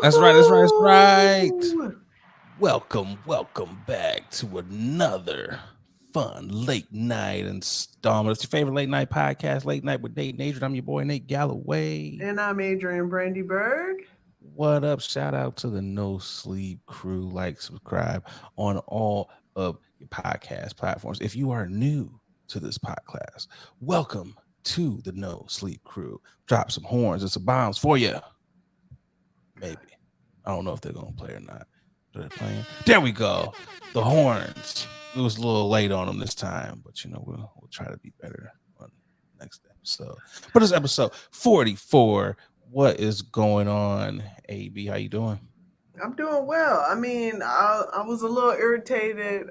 That's right. That's right. That's right. Welcome back to another fun late night installment. It's your favorite late night podcast, Late Night with Nate and Adrian. I'm your boy, Nate Galloway. And I'm Adrian Brandyberg. What up? Shout out to the No Sleep crew. Like, subscribe on all of your podcast platforms. If you are new to this podcast, welcome to the No Sleep crew. Drop some horns and some bombs for you. Maybe. I don't know if they're going to play or not. They're playing. There we go. The horns. It was a little late on them this time, but we'll try to be better on next episode. But it's episode 44. What is going on, AB? How you doing? I'm doing well. I was a little irritated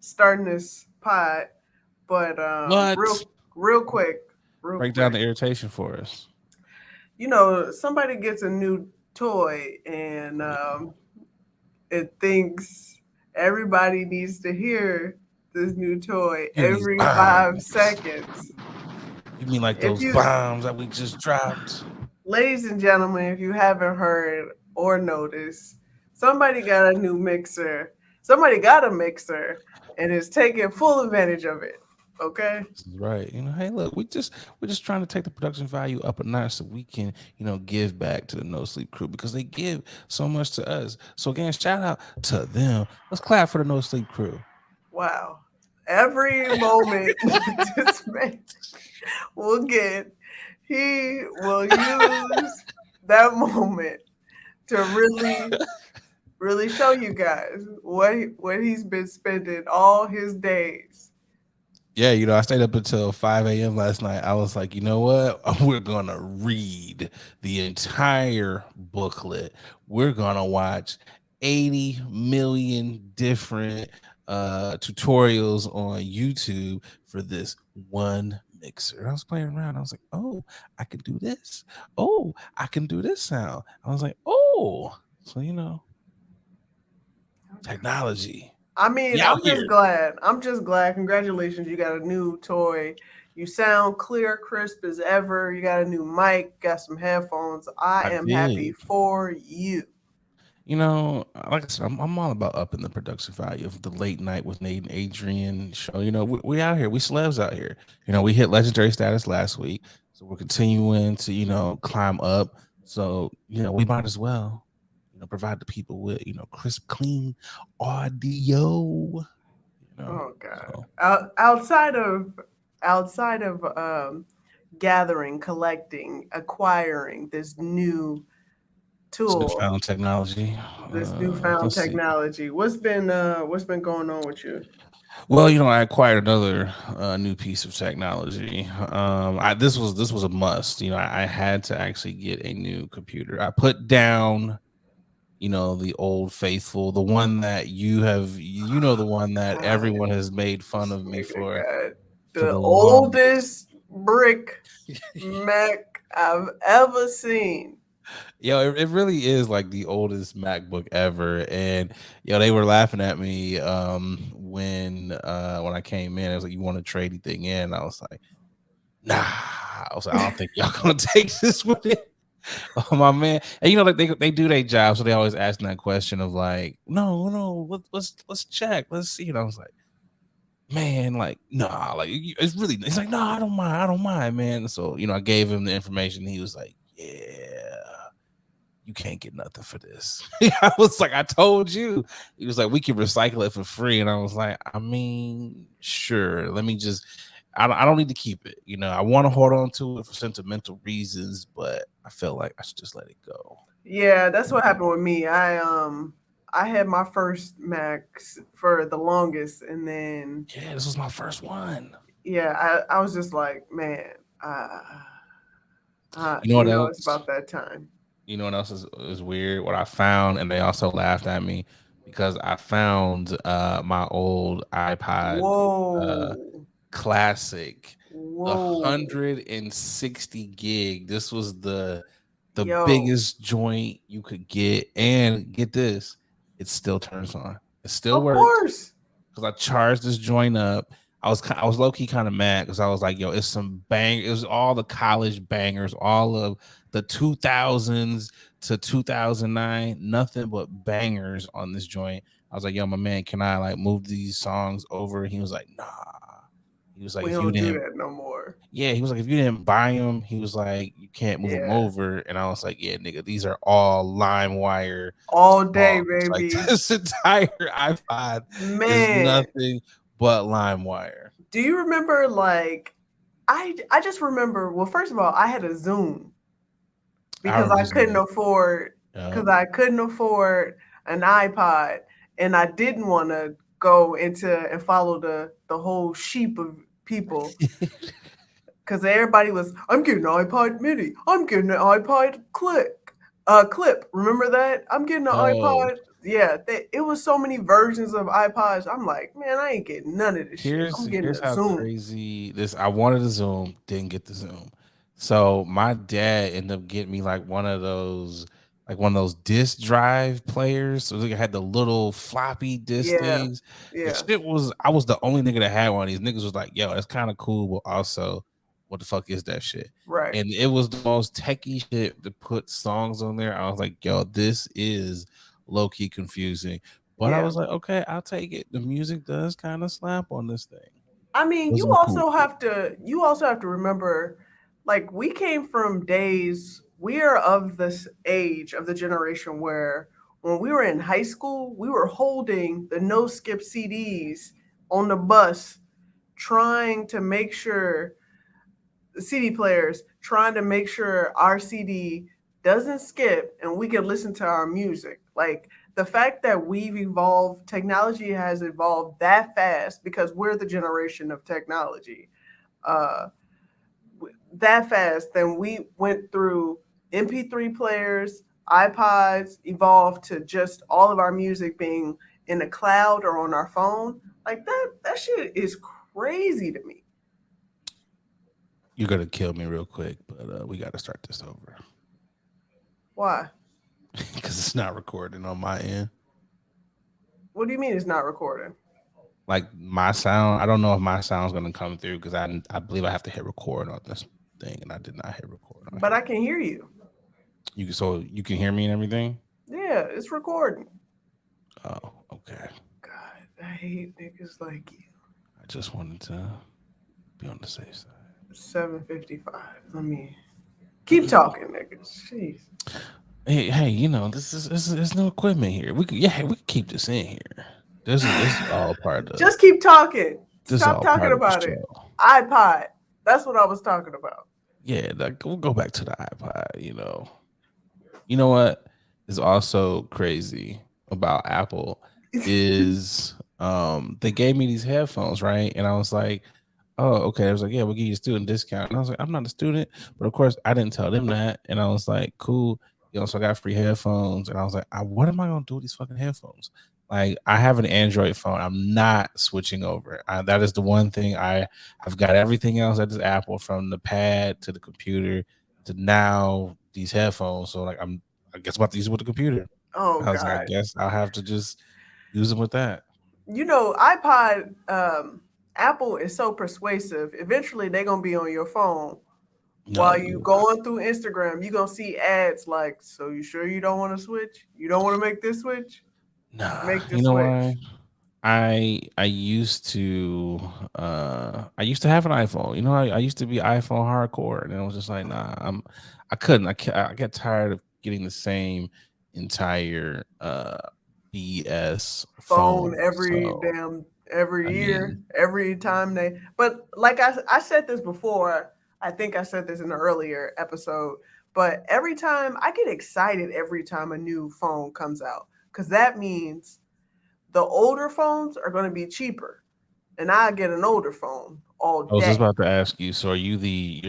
starting this pod, but What? real quick, Break down the irritation for us. somebody gets a new toy and it thinks everybody needs to hear this new toy every 5 seconds. You mean like those bombs that we just dropped? Ladies and gentlemen, if you haven't heard or noticed, somebody got a new mixer. Somebody got a mixer and is taking full advantage of it. Okay. This is right. Hey, look, we're just trying to take the production value up a notch so we can, give back to the No Sleep crew because they give so much to us. So again, shout out to them. Let's clap for the No Sleep crew. Wow. Every moment this man will get, he will use that moment to really show you guys what he's been spending all his days. Yeah, I stayed up until 5 a.m. last night. I was like, you know what? We're going to read the entire booklet. We're going to watch 80 million different tutorials on YouTube for this one mixer. I was playing around. I was like, oh, I can do this. Oh, I can do this sound. I was like, oh, so technology. I'm just glad. Congratulations, you got a new toy. You sound clear, crisp as ever. You got a new mic, got some headphones. I am happy for you. Like I said, I'm all about upping the production value of the Late Night with Nate and Adrian show. We out here. We celebs out here. We hit legendary status last week. So we're continuing to, climb up. So, we might as well provide the people with crisp, clean audio. Oh God! So. Outside of gathering, collecting, acquiring this new tool, this newfound technology. What's been going on with you? Well, I acquired another new piece of technology. This was a must. I had to actually get a new computer. I put down the old faithful, the one that the one that everyone has made fun of me for. The oldest brick Mac I've ever seen. It really is like the oldest MacBook ever. And they were laughing at me when I came in. I was like, you want to trade anything in? I was like, nah. I was like, I don't think y'all gonna take this with it. Oh my man. And like they do their job, so they always ask that question of like, no, let's check, let's see. And I was like, man, like, nah, like it's really, it's like, no, I don't mind, man. So I gave him the information. He was like, yeah, you can't get nothing for this. I was like, I told you. He was like, we can recycle it for free. And I was like, I mean, sure, let me just, I don't need to keep it. I want to hold on to it for sentimental reasons, but I feel like I should just let it go. Yeah, that's what happened with me. I had my first Mac for the longest, and then this was my first one. Yeah, I was just like, man, what else? It's about that time. You know what else is weird? What I found, and they also laughed at me because I found my old iPod Classic, the 160 gig. This was the biggest joint you could get, and get this, it still turns on. It still works. Because I charged this joint up. I was low key kind of mad because I was like, yo, it's some bang. It was all the college bangers, all of the 2000s to 2009, nothing but bangers on this joint. I was like, yo, my man, can I like move these songs over? He was like, nah. He was like, We if you don't do didn't, that no more. yeah, he was like, if you didn't buy them, he was like, you can't move them Yeah. over. And I was like, yeah, nigga, these are all LimeWire All day, songs. Like baby. this entire iPod is Man, nothing but LimeWire. do you remember like I just remember, well, first of all, I had a Zoom I because remember I this. couldn't afford Yeah. because I couldn't afford an iPod and I didn't want to go into and follow the whole sheep of people because everybody was, I'm getting an iPod mini, I'm getting an iPod clip. Remember that? I'm getting an Yo, iPod. Yeah, it was so many versions of iPods. I'm like, man, I ain't getting none of this shit. I'm getting here's a how Zoom. crazy this. I wanted a Zoom, didn't get the Zoom. So my dad ended up getting me like one of those disc drive players. So they had the little floppy disc Yeah, things. The yeah, shit was I was the only nigga that had one of these. Niggas was like, yo, that's kind of cool, but also, what the fuck is that shit? right. And it was the most techie shit to put songs on there. I was like, yo, this is low key confusing. But I Yeah. was like, okay, I'll take it. The music does kind of slap on this thing. I mean, Was you some cool also shit. have to remember, like we came from days. We are of this age of the generation where when we were in high school, we were holding the no skip CDs on the bus, trying to make sure the CD players, trying to make sure our CD doesn't skip and we can listen to our music. Like the fact that we've evolved, technology has evolved that fast because we're the generation of technology. Uh, that fast, then we went through MP3 players, iPods, evolved to just all of our music being in the cloud or on our phone. Like that shit is crazy to me. You're gonna kill me real quick, but we got to start this over Why? because it's not recording on my end. What do you mean it's not recording? Like my sound, I don't know if my sound's gonna come through because I believe I have to hit record on this thing, and I did not hit record on But here. I can hear you. You can hear me and everything. Yeah, it's recording. Oh, okay. God, I hate niggas like you. I just wanted to be on the safe side. 7:55. Let me keep talking, niggas. Jeez. Hey, there's no equipment here. We could keep this in here. This is all part of Just keep talking. this is Stop all talking part of the about it. show. iPod. That's what I was talking about. Yeah, like, we'll go back to the iPod. You know what is also crazy about Apple is they gave me these headphones, right? And I was like, oh, okay. I was like, yeah, we'll give you a student discount. And I was like, I'm not a student, but of course I didn't tell them that. And I was like, cool. So I got free headphones. And I was like, what am I gonna do with these fucking headphones? Like, I have an Android phone. I'm not switching over. That is the one thing I've got everything else that is Apple, from the pad to the computer to now these headphones. So like I guess I'm about to use it with the computer. Oh I was like, I God. guess I'll have to just use them with that. iPod, Apple is so persuasive. Eventually they're gonna be on your phone No, while you you going through Instagram. You're gonna see ads like, so you sure you don't want to switch? You don't want to make this switch? nah. Make the You know switch. why? I used to have an iPhone. I used to be iPhone hardcore, and I was just like, nah, I couldn't. I get tired of getting the same entire BS Phone phone. every So damn every I year, mean, every time they. But like I said this before. I think I said this in an earlier episode. But every time I get excited every time a new phone comes out because that means the older phones are going to be cheaper, and I get an older phone all I was just day. about to ask you. So you're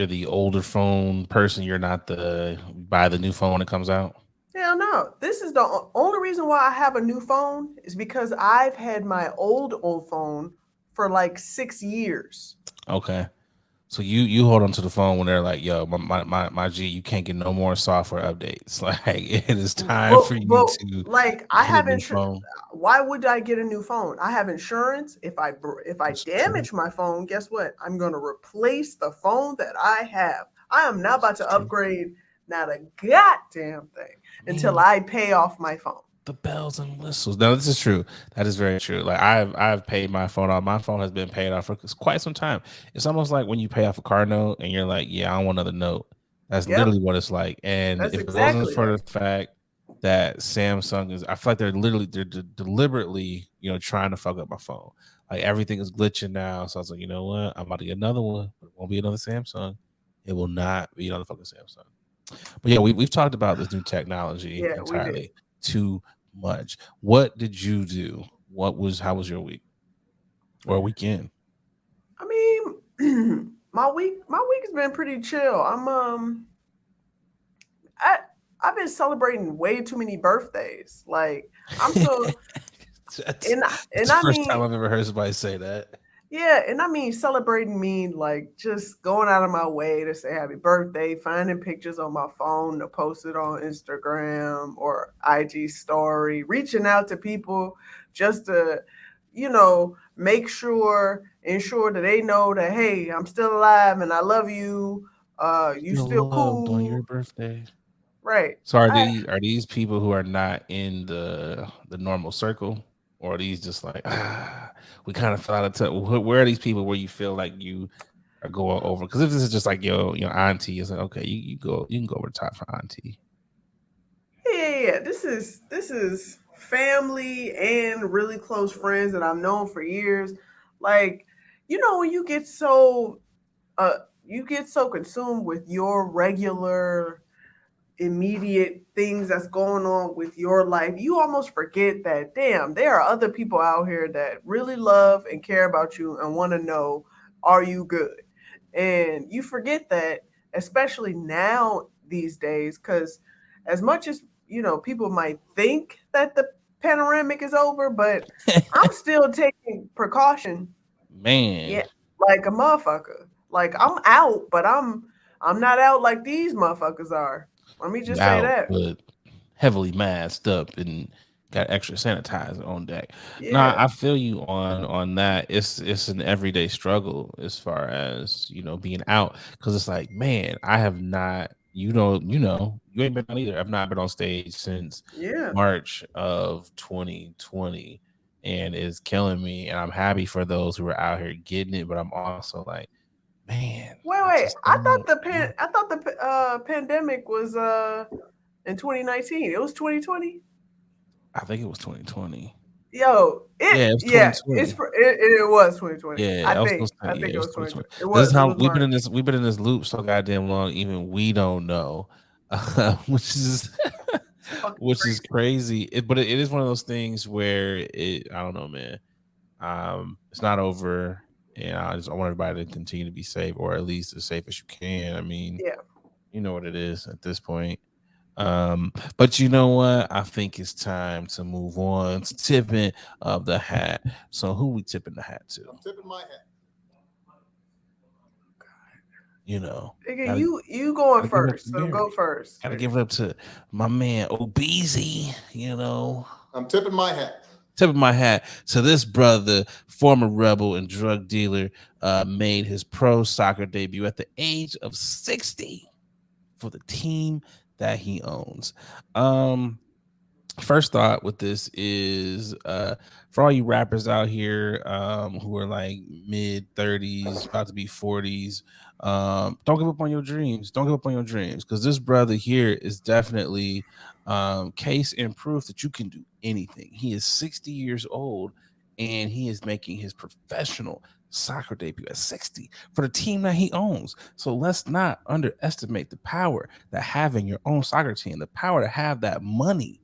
the older phone person? You're not the buy the new phone when it comes out? Hell no. This is the only reason why I have a new phone is because I've had my old phone for like 6 years. Okay. So you hold on to the phone when they're like, "Yo, my G, you can't get no more software updates. Like, it is time for you But to like I get a have new insurance. phone." Why would I get a new phone? I have insurance. If I That's true. damage my phone, guess what? I'm gonna replace the phone that I have. I am not This about is to true. upgrade Not a goddamn thing until Man, I pay off my phone. the bells and whistles. No, this is true. That is very true. Like I've paid my phone off. My phone has been paid off for quite some time. It's almost like when you pay off a car note and you're like, yeah, I don't want another note. That's Yep, literally what it's like. And that's if it wasn't exactly for like the fact that Samsung is, I feel like they're deliberately, trying to fuck up my phone. Like everything is glitching now. So I was like, you know what? I'm about to get another one, but it won't be another Samsung. It will not be another fucking Samsung. But yeah, we've talked about this new technology yeah, we did. entirely too much. What did you do? How was your week or weekend? I mean, my week has been pretty chill. I I've been celebrating way too many birthdays. Like I'm so that's, and that's and the I first time mean I've ever heard somebody say that. yeah, and I mean celebrating mean like just going out of my way to say happy birthday, finding pictures on my phone to post it on Instagram or IG story, reaching out to people just to, make sure ensure that they know that hey, I'm still alive and I love you. You Feel still loved on your cool, birthday. right? So are I these people who are not in the normal circle, or are these just like we kind of fell out of touch? Where are these people where you feel like you are going over? Because if this is just like your auntie, it's like okay, you can go over the top for auntie. yeah. This is family and really close friends that I've known for years. Like, when uh you get so consumed with your regular immediate things that's going on with your life, you almost forget that damn, there are other people out here that really love and care about you and want to know, are you good? And you forget that, especially now these days, because as much as people might think that the panoramic is over, but I'm still taking precaution. Man, Yeah, like a motherfucker. Like I'm out, but I'm not out like these motherfuckers are. Let me you just say out, that. but heavily masked up and got extra sanitizer on deck. Nah, Yeah, I feel you on that. It's an everyday struggle as far as being out because it's like, man, I have not. You ain't been on either. I've not been on stage since yeah. March of 2020, and it's killing me. And I'm happy for those who are out here getting it, but I'm also like, man, Wait, I wait. just don't. I thought the pandemic was in 2019. It was 2020. I think it was 2020. Yo, Yeah, it was yeah, 2020. it was 2020. Yeah, I was gonna I say, yeah, think it it was was 2020. 2020. This is It how was March. we've been in this loop so goddamn long, even we don't know, which is Fucking which is crazy. crazy. But it is one of those things where I don't know, man. It's not over, and I want everybody to continue to be safe, or at least as safe as you can. I mean, Yeah. you know what it is at this point. But you know what? I think it's time to move on to tipping of the hat. So who we tipping the hat to? I'm tipping my hat. You know, Nigga, gotta you going gotta give it up to first. So go Barry. first, Gotta nigga. give it up to my man Obeezy. I'm tipping my hat. Tip of my hat to this brother, former rebel and drug dealer, made his pro soccer debut at the age of 60 for the team that he owns. First thought with this is for all you rappers out here who are like mid 30s about to be 40s, don't give up on your dreams, don't give up on your dreams, because this brother here is definitely case and proof that you can do anything. He is 60 years old and he is making his professional soccer debut at 60 for the team that he owns. So let's not underestimate the power that having your own soccer team, the power to have that money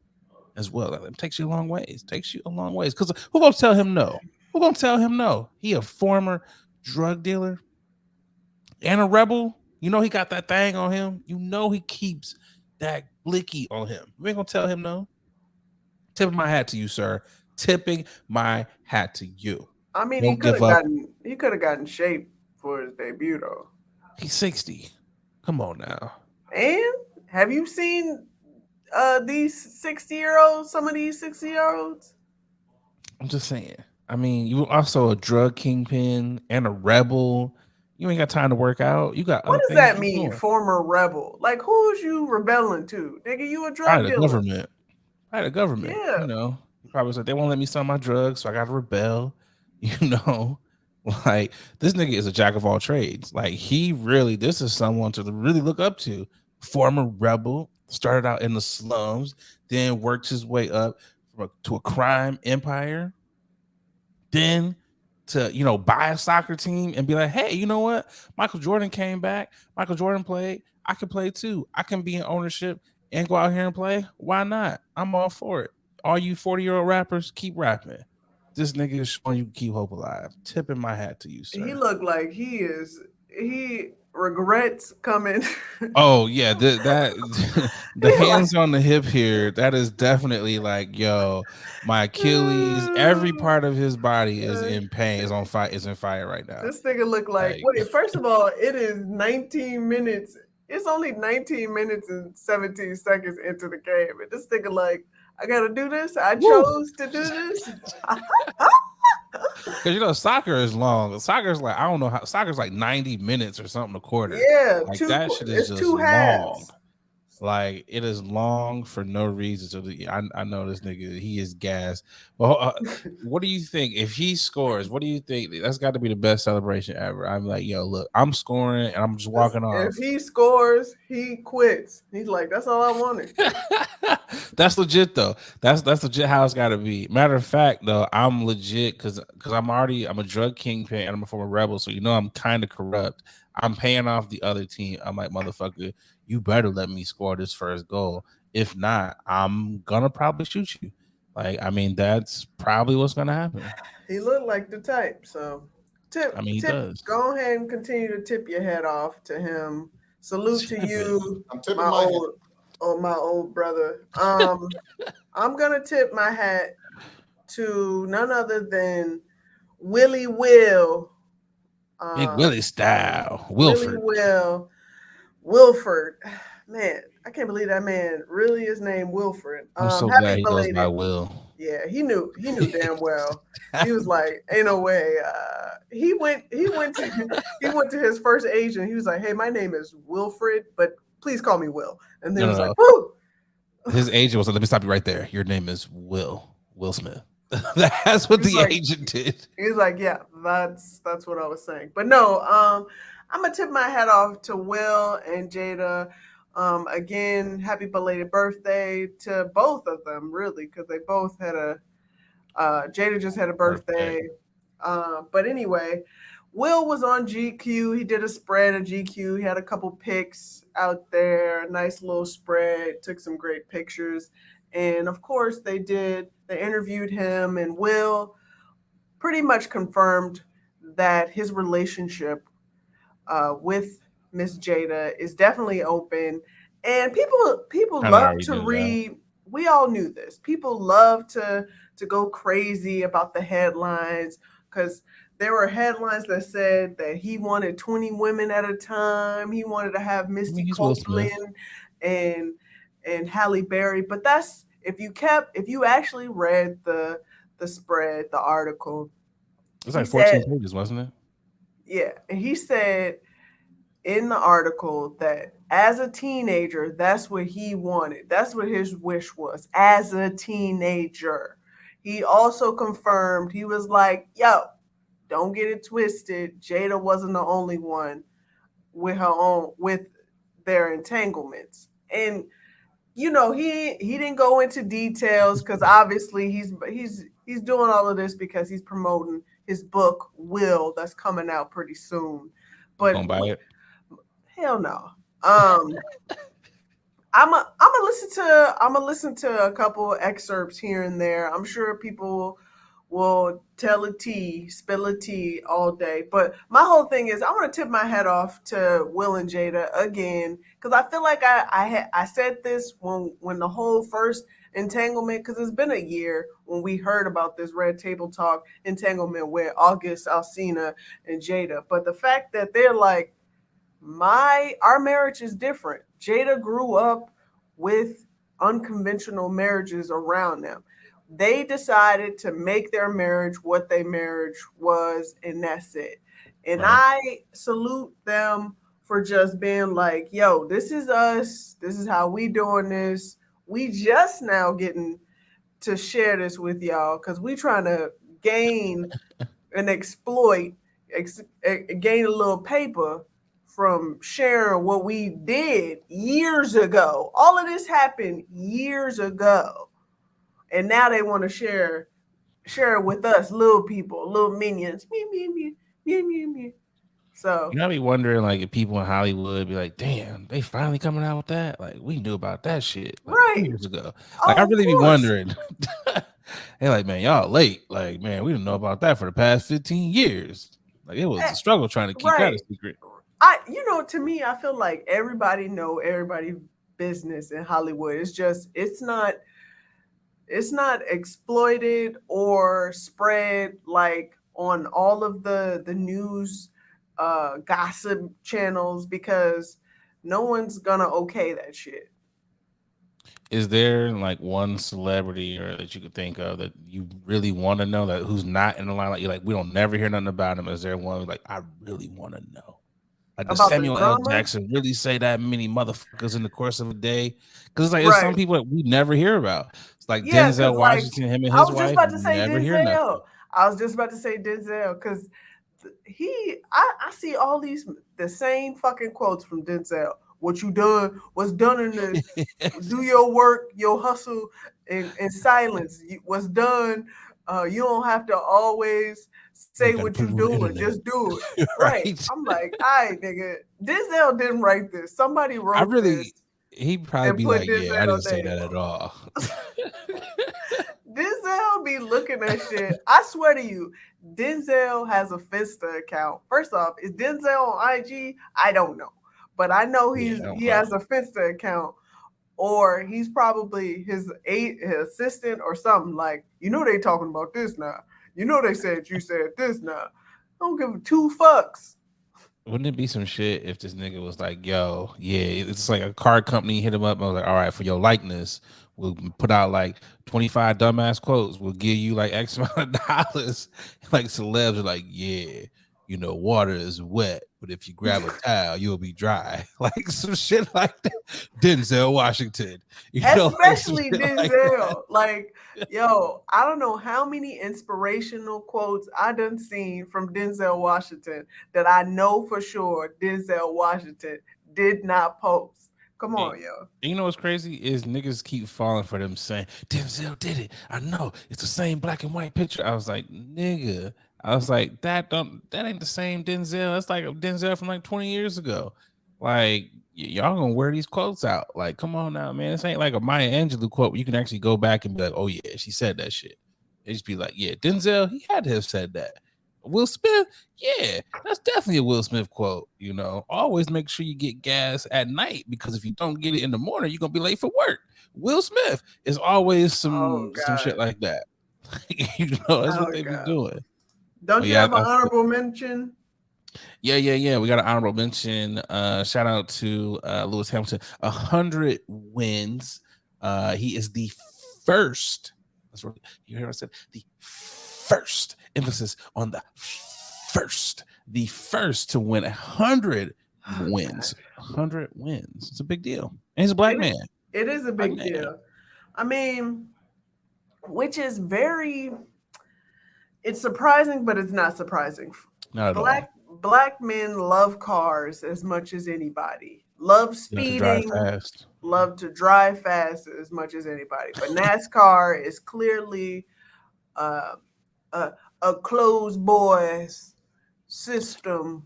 as well. It takes you a long ways. Takes you a long ways. Because who gonna tell him no? Who gonna tell him no? He a former drug dealer and a rebel. You know he got that thing on him. You know he keeps that blicky on him. You ain't gonna tell him no. Tipping my hat to you, sir. Tipping my hat to you. I mean, Don't give up. he could have gotten shape for his debut though. He's 60. Come on now. And have you seen these 60-year-olds? Some of these 60-year-olds. I'm just saying. I mean, you were also a drug kingpin and a rebel. You ain't got time to work out. You got What other does things that you're mean, doing. former rebel? Like, who's you rebelling to? Nigga, you a Probably drug the dealer. government. Probably the government. Yeah. He probably said they won't let me sell my drugs, so I got to rebel. You know, like this nigga is a jack of all trades. Like he really, this is someone to really look up to. Former rebel, started out in the slums, then worked his way up to a crime empire, then to buy a soccer team and be like, hey, you know what? Michael Jordan came back. Michael Jordan played. I can play too. I can be in ownership and go out here and play. Why not? I'm all for it. All you 40-year-old rappers, keep rapping. This nigga is showing you can keep hope alive. Tipping my hat to you, He sir. looked like he regrets coming. Oh yeah, that the He like, hands on the hip here. That is definitely like, yo, my Achilles. Every part of his body is in pain. Is on fire. Is in fire right now. this nigga look like, Like, wait, first of all, it is 19 minutes. It's only 19 minutes and 17 seconds into the game. And this nigga like, I gotta do this. I woo. chose to do this. Because soccer is long. Soccer's like, I don't know how, soccer's like 90 minutes or something a quarter. Yeah, Like that shit is it's just two long. halves. Like it is long for no reason. So I know this nigga, he is gas. Well, what do you think if he scores? What do you think? That's got to be the best celebration ever. I'm like, yo, look, I'm scoring and I'm just walking If off. he scores, he quits. He's like, that's all I wanted. That's legit though. That's legit how it's got to be. Matter of fact, though, I'm legit because I'm a drug kingpin and I'm a former rebel, so I'm kind of corrupt. I'm paying off the other team. I'm like, motherfucker, you better let me score this first goal. If not, I'm gonna probably shoot you. Like, I mean, that's probably what's gonna happen. He looked like the type. So I mean, he tip, does. go ahead and continue to tip your head off to him. Salute to Tip it. you, I'm tipping my my hat. my old brother. I'm gonna tip my hat to none other than Willie Will. Big Uh, Willie style, Willie Wilford. Wilford. Man, I can't believe that man really is named Wilford. I'm so Happy glad he goes by belated. Will. Yeah, he knew damn well. He was like, ain't no way. He went to his first agent. He was like, hey, my name is Wilfred, but please call me Will. And then No, he no, was like, no. woo. His agent was like, let me stop you right there. Your name is Will Smith. That's what He's the like, agent did. yeah, that's what I was saying. But no, I'm gonna tip my hat off to Will and Jada. Again, happy belated birthday to both of them, really, because they both had a Jada just had a birthday. But anyway, Will was on GQ. He did a spread of GQ. He had a couple pics out there, nice little spread, took some great pictures. And of course, they interviewed him, and Will pretty much confirmed that his relationship with Miss Jada is definitely open. And people Kind of love already to knew that. read. We all knew this. People love to go crazy about the headlines because there were headlines that said that he wanted 20 women at a time. He wanted to have I mean, Misty he's Will Smith. Copeland and Halle Berry. But that's if you actually read the spread, the article, It's he like said, 14 pages, wasn't it? yeah, and he said in the article that as a teenager, that's what he wanted. That's what his wish was as a teenager. He also confirmed, he was like, yo, don't get it twisted. Jada wasn't the only one with their entanglements. And he didn't go into details because obviously he's doing all of this because he's promoting his book Will that's coming out pretty soon. You But gonna buy it? hell no. I'm gonna listen to a couple excerpts here and there. I'm sure people will spill a tea all day. But my whole thing is I want to tip my hat off to Will and Jada again because I feel like I said this when the whole first entanglement, because it's been a year when we heard about this Red Table Talk entanglement with August Alsina and Jada. But the fact that they're like, our marriage is different. Jada grew up with unconventional marriages around them. They decided to make their marriage what their marriage was, and that's it. And I salute them for just being like, yo, this is us. This is how we doing this. We just now getting to share this with y'all because we trying to gain and exploit, gain a little paper from sharing what we did years ago. All of this happened years ago. And now they want to share it with us, little people, little minions. Me, me, me, me, me, me. So you know, I be wondering like if people in Hollywood be like, damn, they finally coming out with that. Like we knew about that shit like 2 years ago. Like I really be wondering. They're like, man, y'all late. Like, man, we didn't know about that for the past 15 years. Like it was a struggle trying to keep that a secret. To me, I feel like everybody know everybody's business in Hollywood. It's just it's not exploited or spread like on all of the news gossip channels because no one's gonna okay that shit. Is there like one celebrity or that you could think of that you really want to know that who's not in the line? Like you're like, we don't never hear nothing about him. Is there one like I really want to know? Like does Samuel L. Jackson really say that many motherfuckers in the course of a day? Because it's like there's some people that we never hear about. It's like Denzel Washington, him and his wife. Never hear nothing. I was just about to say Denzel because I see all the same fucking quotes from Denzel. What you done, what's done in this, do your work, your hustle in silence. What's done, you don't have to always say what you're doing. Just do it. Right. I'm like, all right, nigga. Denzel didn't write this. Somebody wrote this. He'd probably be like, yeah, I didn't say that at all. Denzel be looking at shit. I swear to you, Denzel has a Finsta account. First off, is Denzel on IG? I don't know. But I know he has a Finsta account, or he's probably his assistant or something. Like, they talking about this now. They said you said this now. I don't give 2 fucks. Wouldn't it be some shit if this nigga was like, yo, yeah, it's like a car company hit him up and was like, all right, for your likeness, we'll put out like 25 dumbass quotes. We'll give you like X amount of dollars. Like celebs are like, yeah, water is wet, but if you grab a towel, you'll be dry. Like some shit like that. Denzel Washington. Especially Denzel. Like, yo, I don't know how many inspirational quotes I done seen from Denzel Washington that I know for sure Denzel Washington did not post. Come on, yo. You know what's crazy is niggas keep falling for them saying, Denzel did it. I know. It's the same black and white picture. I was like, nigga. I was like, that ain't the same Denzel. That's like a Denzel from like 20 years ago. Like, y'all gonna wear these quotes out. Like, come on now, man. This ain't like a Maya Angelou quote where you can actually go back and be like, oh yeah, she said that shit. They just be like, yeah, Denzel, he had to have said that. Will Smith, yeah, that's definitely a Will Smith quote. Always make sure you get gas at night because if you don't get it in the morning, you're gonna be late for work. Will Smith is always some shit like that. That's what they be doing. Don't you have an honorable mention? Yeah. We got an honorable mention. Shout out to Lewis Hamilton. 100 wins. He is the first. That's what you hear. I said the first. Emphasis on the first. The first to win 100 wins. 100 wins. It's a big deal. And he's a black man. It is a big deal. I mean, which is it's surprising, but it's not surprising. Not at all. Black men love cars as much as anybody. Love speeding. Love to drive fast as much as anybody. But NASCAR is clearly a closed boys system.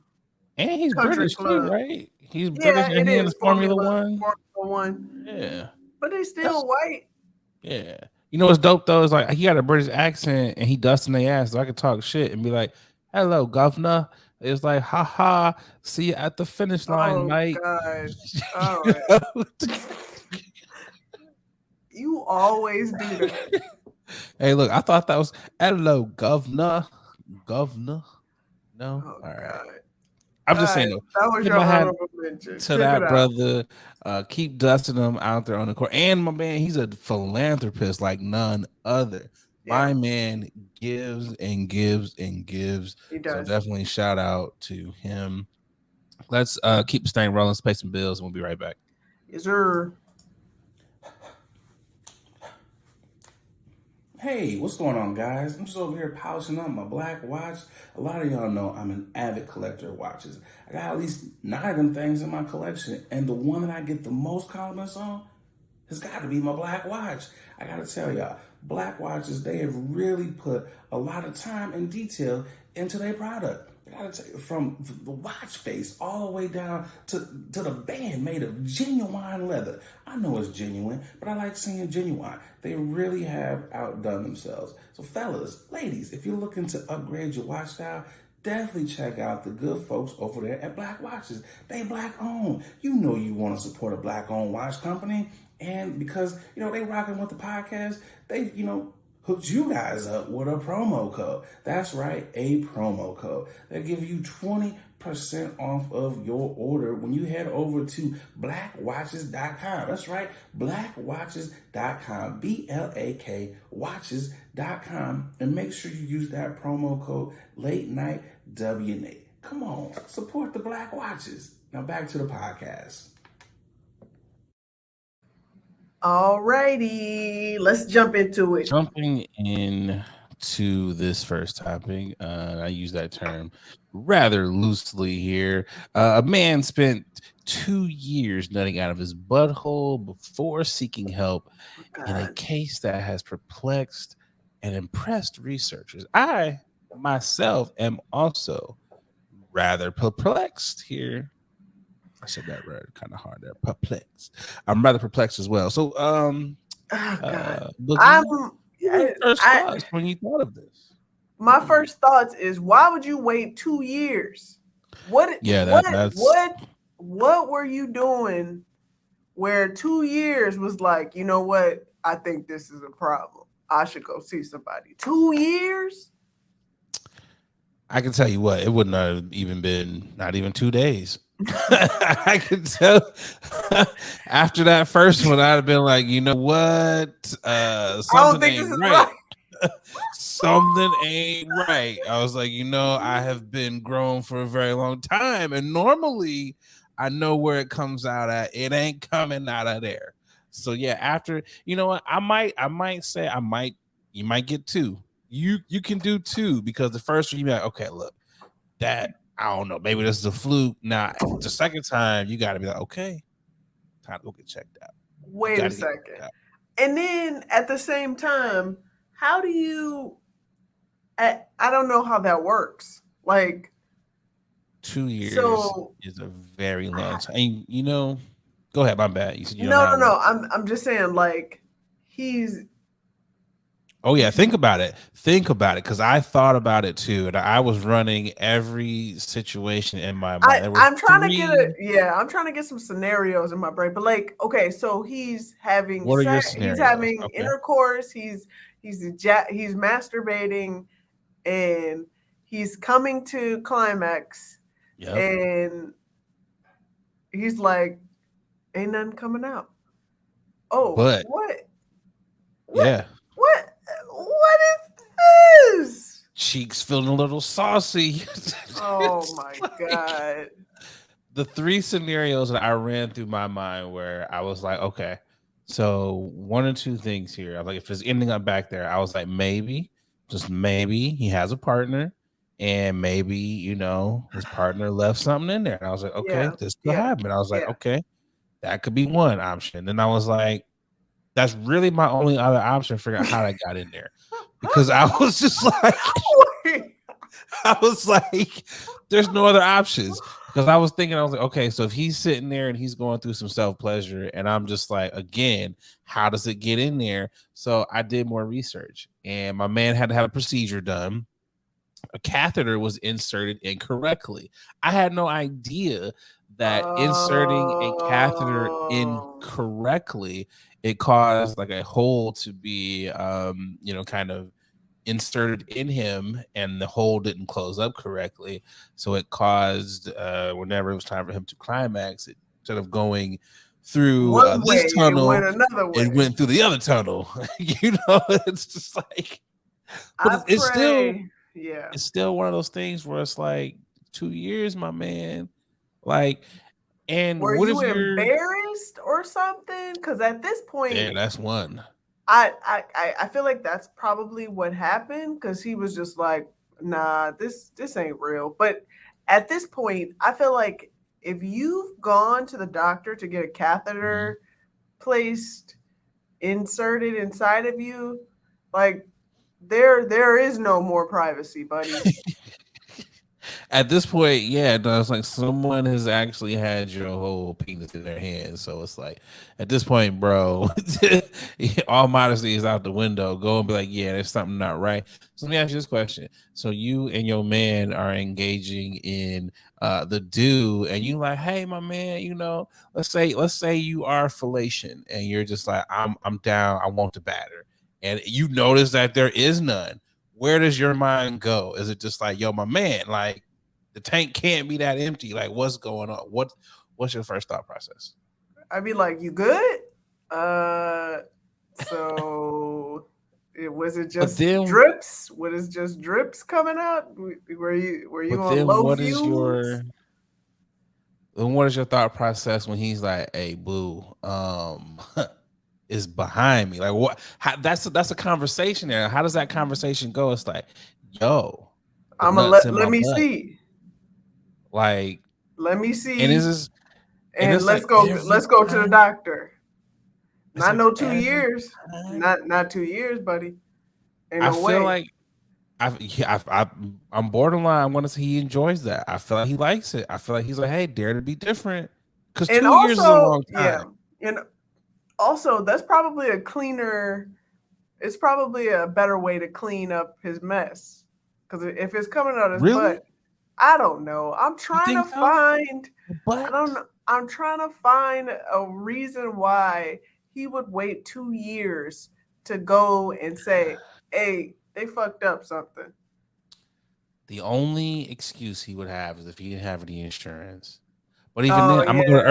And he's British too, right? He's British and he's in the Formula One. Yeah. But he's still white. Yeah. You know what's dope though? Is like he got a British accent and he dusting their ass, so I could talk shit and be like, hello, governor. It's like, haha, see you at the finish line, Mike. God. Oh, you always do that. Hey, look, I thought that was hello, governor. Governor. No? Oh, all right. God. I'm just saying though. That was your honorable mention. To that brother, keep dusting them out there on the court. And my man, he's a philanthropist like none other. My man gives and gives and gives. He does. So definitely shout out to him. Let's keep this thing rolling. Let's pay some bills, and we'll be right back. Yes, sir. Hey, what's going on, guys? I'm just over here polishing up my black watch. A lot of y'all know I'm an avid collector of watches. I got at least 9 of them things in my collection, and the one that I get the most compliments on has got to be my black watch. I gotta tell y'all, black watches, they have really put a lot of time and detail into their product. I gotta tell you, from the watch face all the way down to the band made of genuine leather. I know it's genuine, but I like seeing genuine. They really have outdone themselves. So fellas, ladies, if you're looking to upgrade your watch style, definitely check out the good folks over there at Black Watches. They black owned. You know you want to support a black owned watch company. And because, they rocking with the podcast, they, hooked you guys up with a promo code. That's right, a promo code. They'll give you 20% off of your order when you head over to blackwatches.com. That's right, blackwatches.com, BLAK watches.com, and make sure you use that promo code latenightwnate. Come on, support the Black Watches. Now back to the podcast. Alrighty, let's jump into it. Jumping into this first topic, I use that term rather loosely here. A man spent 2 years nutting out of his butthole before seeking help in a case that has perplexed and impressed researchers. I myself am also rather perplexed here. I said that right, kind of hard there. Perplexed. I'm rather perplexed as well. So, Boogie, first thoughts when you thought of this? My first thoughts is, why would you wait 2 years? What were you doing where 2 years was like, you know what? I think this is a problem. I should go see somebody. 2 years? I can tell you what, it wouldn't have even been not even 2 days. I could tell after that first one, I'd have been like, you know what? Something ain't right. Something ain't right. I was like, I have been grown for a very long time, and normally I know where it comes out at. It ain't coming out of there. So yeah, after, you know what? I might say you might get 2. You can do 2 because the first one you be like, okay, look, that I don't know, maybe this is a fluke. Now, the second time, you got to be like, okay, time to go get checked out. Wait a second. And then at the same time, how do you, I don't know how that works. Like 2 years is a very long time. Go ahead, my bad. You said no. I'm just saying, like, he's. Oh yeah, think about it, because I thought about it too, and I was running every situation in my mind. I'm trying to get some scenarios in my brain. But like, okay, so he's having he's having intercourse, he's masturbating, and he's coming to climax, and he's like, ain't nothing coming out. Oh, but what? Yeah. What is this? Cheeks feeling a little saucy. Oh my God. The 3 scenarios that I ran through my mind where I was like, okay, so 1 or 2 things here. I was like, if it's ending up back there, I was like, just maybe he has a partner, and maybe, his partner left something in there. And I was like, okay, this could happen. I was like, okay, that could be one option. Then I was like, that's really my only other option, figure out how that got in there. Because I was just like, there's no other options. Because I was like, okay, so if he's sitting there and he's going through some self-pleasure, and I'm just like, again, how does it get in there? So I did more research, and my man had to have a procedure done. A catheter was inserted incorrectly. I had no idea that inserting a catheter incorrectly, it caused like a hole to be, kind of inserted in him, and the hole didn't close up correctly. So it caused, whenever it was time for him to climax, instead of going through this tunnel, it went through the other tunnel. It's just like, But I it's still pray. Yeah. it's still one of those things where it's like 2 years, my man. Like, and Were what you if you're embarrassed or something? Because at this there? point, That's one. I feel like that's probably what happened because he was just like, nah, this ain't real. But at this point, I feel like if you've gone to the doctor to get a Mhm. catheter placed, inserted inside of you, like there is no more privacy, buddy. At this point, yeah, no, it's like someone has actually had your whole penis in their hands. So it's like at this point, bro, all modesty is out the window. Go and be like, yeah, there's something not right. So let me ask you this question. So you and your man are engaging in the do, and you like, hey, my man, let's say you are fellation, and you're just like, I'm down, I want to batter, and you notice that there is none. Where does your mind go? Is it just like, yo, my man, like the tank can't be that empty? Like, what's going on? What's your first thought process? I'd be like, you good? Uh, so was it But just then, drips? Was it just drips coming out? Were you but on then, low what is fumes? your thought process when he's like, "Hey, boo, is behind me"? Like, what? That's a conversation there. How does that conversation go? It's like, yo, the I'm gonna nuts in let my me butt. see. Like, Let me and see, and it's like let's every go to the time. doctor. It's Not like no two every years. time. Not 2 years, buddy. Ain't I no feel way. like I'm borderline. I want to say he enjoys that. I feel like he likes it. I feel like he's like, hey, dare to be different. Because And 2 years is a also, long yeah, time. and also that's probably a cleaner. It's probably a better way to clean up his mess. Because if it's coming out his Really? butt, I don't know. You think so? I But don't know. I'm trying to find a reason why he would wait 2 years to go and say, hey, they fucked up something. the only excuse he would have is if he didn't have any insurance. But even Oh then, I'm gonna go to yeah.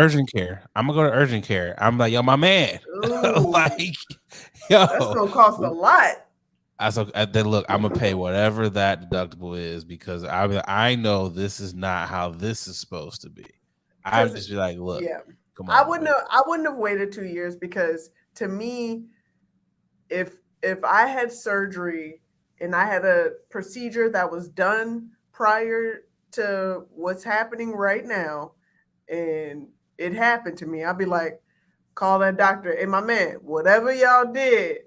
urgent care. I'm like, yo, my man, Ooh, like, that's yo, gonna cost a lot. then look, I'm gonna pay whatever that deductible is because I know this is not how this is supposed to be. I'd Because just be like, look, yeah, come on, my man. I wouldn't have waited 2 years because to me, if I had surgery and I had a procedure that was done prior to what's happening right now, and it happened to me, I'd be like, call that doctor. And my man, whatever y'all did,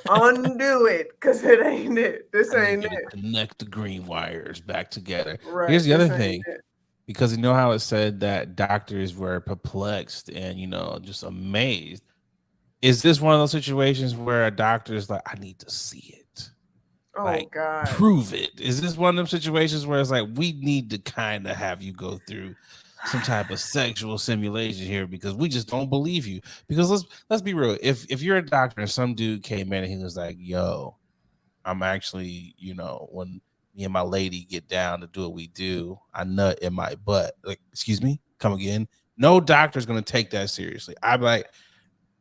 undo it, cause it ain't it. This I need ain't you to it. connect the green wires back together. Here's Right. the other This ain't thing, it. because you know how it said that doctors were perplexed and just amazed. Is this one of those situations where a doctor is like, I need to see it? Oh Like, God. prove it. Is this one of them situations where it's like, we need to kind of have you go through some type of sexual simulation here because we just don't believe you? Because let's be real. If you're a doctor and some dude came in and he was like, yo, I'm actually, when me and my lady get down to do what we do, I nut in my butt. Like, excuse me, come again. No doctor's gonna take that seriously. I'm like,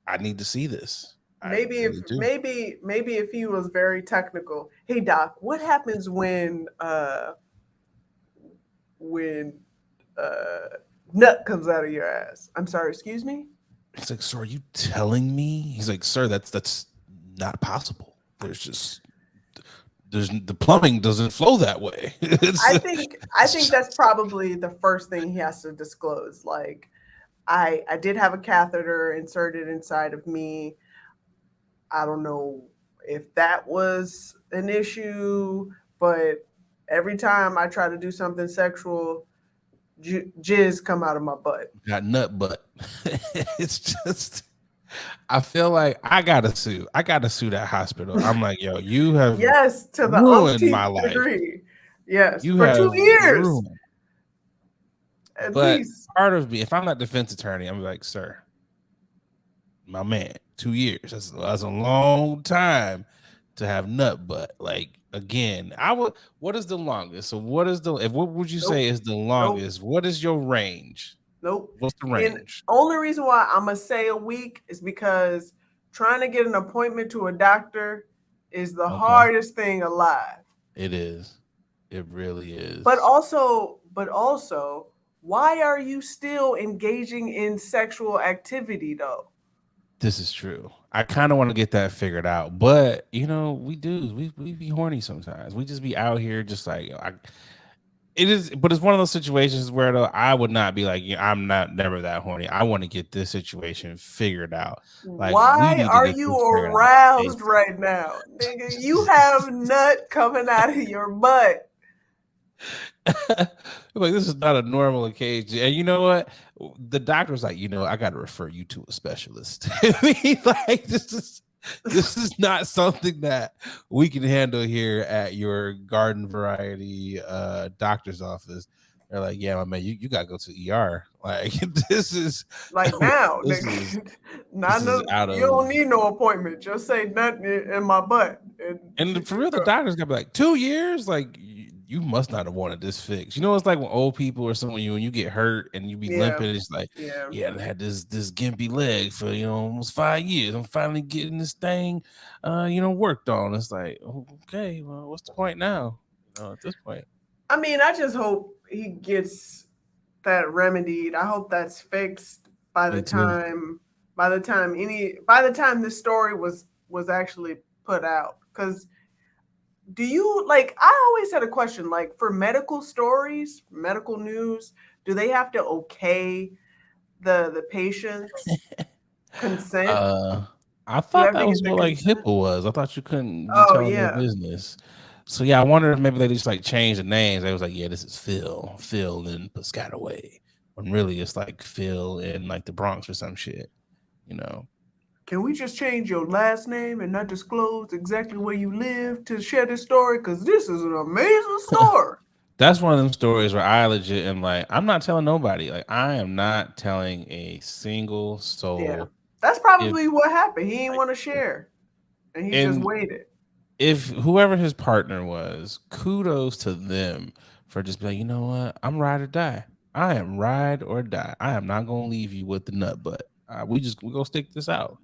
I need to see this. I really do. Maybe if he was very technical. Hey doc, what happens when uh nut comes out of your ass? I'm sorry, excuse me? He's like, sir, are you telling me? He's like, sir, that's not possible. There's the plumbing doesn't flow that way. I think that's probably the first thing he has to disclose. Like I did have a catheter inserted inside of me. I don't know if that was an issue, but every time I try to do something sexual, jizz come out of my butt. got nut butt. It's just I feel like I gotta sue. I gotta sue that hospital. I'm like, yo, you have Yes, to the ruined my umpteenth life. degree. Yes, You for two have years ruined. at But least. part of me, if I'm not defense attorney, I'm like, sir, my man, 2 years. That's a long time to have nut butt. Like again, I would. What is the longest? So what would you say Nope, is the nope, longest? What is your range? nope. What's the And range? only reason why I'm gonna say a week is because trying to get an appointment to a doctor is the Okay. hardest thing alive. It is. It really But is. also, why are you still engaging in sexual activity though? This is true. I kind of want to get that figured out, but we be horny sometimes. We just be out here just like it is, but it's one of those situations where though I would not be like, yeah, I'm not never that horny. I want to get this situation figured out. Like we Why need to are get you this figured out. aroused right now? Nigga, you have nut coming out of your butt. Like this is not a normal occasion, and you know what? The doctor was like, I got to refer you to a specialist. He's like, this is not something that we can handle here at your garden variety doctor's office. They're like, yeah, my man, you got to go to ER. Like this is Like now, this nigga. is this is out You don't of. need no appointment. Just say nut in my butt. And for real, the doctor's gonna be like 2 years. Like you must not have wanted this fixed. It's like when old people or someone when you get hurt and you be Yeah. limping. It's like, Yeah. yeah, I had this gimpy leg for almost 5 years. I'm finally getting this thing, worked on. It's like, okay, well, what's the point now? At this point, I mean, I just hope he gets that remedied. I hope that's fixed by the time this story was actually put out. Because do you I always had a question, like for medical stories, medical news, do they have to okay the patient's consent? I You thought have to that get was the what like consent. HIPAA was. I thought you couldn't be Oh telling their yeah. business. So yeah, I wonder if maybe they just like changed the names. They was like, yeah, this is Phil in Piscataway, when really it's like Phil in like the Bronx or some shit. Can we just change your last name and not disclose exactly where you live to share this story? Because this is an amazing story. That's one of them stories where I legit am like, I'm not telling nobody. Like, I am not telling a single soul. Yeah, that's probably what happened. He didn't want to share, and he just waited. If whoever his partner was, kudos to them for just being, you know what, I'm ride or die. I am ride or die. I am not gonna leave you with the nut butt. We're gonna stick this out.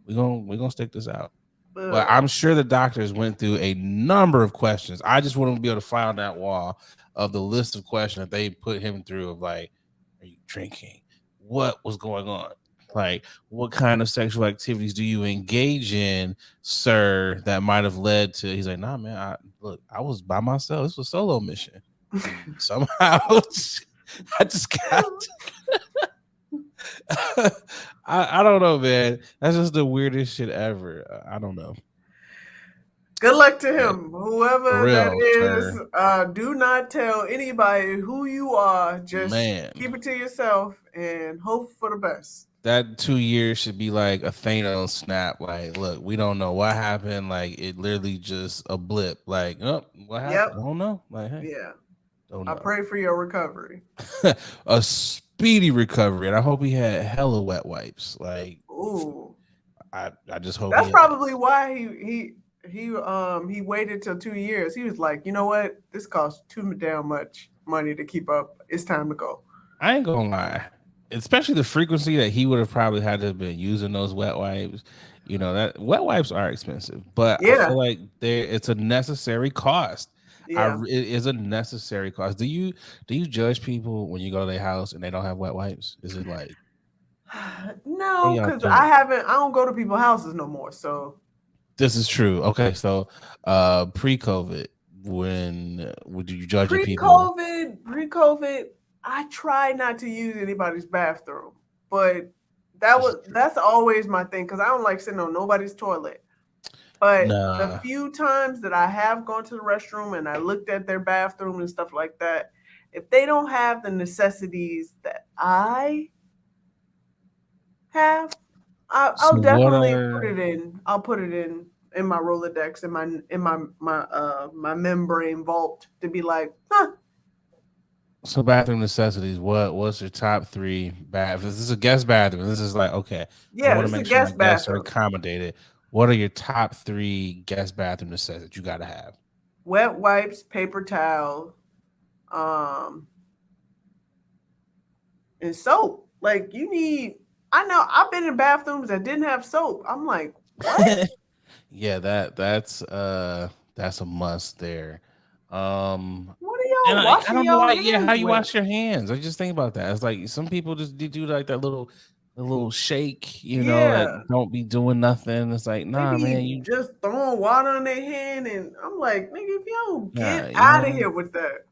We're gonna stick this out. But I'm sure the doctors went through a number of questions. I just want to be able to fly on that wall of the list of questions that they put him through of like, are you drinking? What was going on? Like, what kind of sexual activities do you engage in, sir, that might have led to, he's like, nah, man, I was by myself. This was a solo mission. And somehow I just got I don't know, man. That's just the weirdest shit ever. I don't know. Good luck to him, whoever that is. Sir. Do not tell anybody who you are. Just keep it to yourself and hope for the best. That 2 years should be like a Thanos snap. Like, look, we don't know what happened. Like, it literally just a blip. Like, oh, what happened? Yep. I don't know. Like, hey, yeah. Don't know. I pray for your recovery. A speedy recovery, and I hope he had hella wet wipes. Like, ooh, I just hope that's probably why he waited till 2 years. He was like, you know what? This costs too damn much money to keep up. It's time to go. I ain't gonna lie, especially the frequency that he would have probably had to have been using those wet wipes. That wet wipes are expensive, but I feel like it's a necessary cost. Yeah. It is a necessary cost. Do you judge people when you go to their house and they don't have wet wipes? Is it like no? Because I don't go to people's houses no more. So this is true. Okay, so pre-COVID, when would you judge people? Pre-COVID, I try not to use anybody's bathroom, but that's always my thing because I don't like sitting on nobody's toilet. But the few times that I have gone to the restroom and I looked at their bathroom and stuff like that, if they don't have the necessities that I have, I'll definitely put it in. I'll put it in my Rolodex, in my membrane vault to be like, huh. So bathroom necessities. What's your top 3 bath? This is a guest bathroom. This is like, okay. Yeah, I want to make sure my guests are bathroom. accommodated. What are your top 3 guest bathroom necessities you got to have? Wet wipes, paper towel, and soap. Like you need. I know I've been in bathrooms that didn't have soap. I'm like, what? Yeah, that's a must there. What are And y'all I washing don't know y'all why. Yeah, how hands you with? wash your hands? I just think about that. It's like some people just do like that little shake, that Yeah. don't be doing nothing. It's like, They nah, man, be you just throwing water on their hand, and I'm like, nigga, if y'all nah, get out of here with that.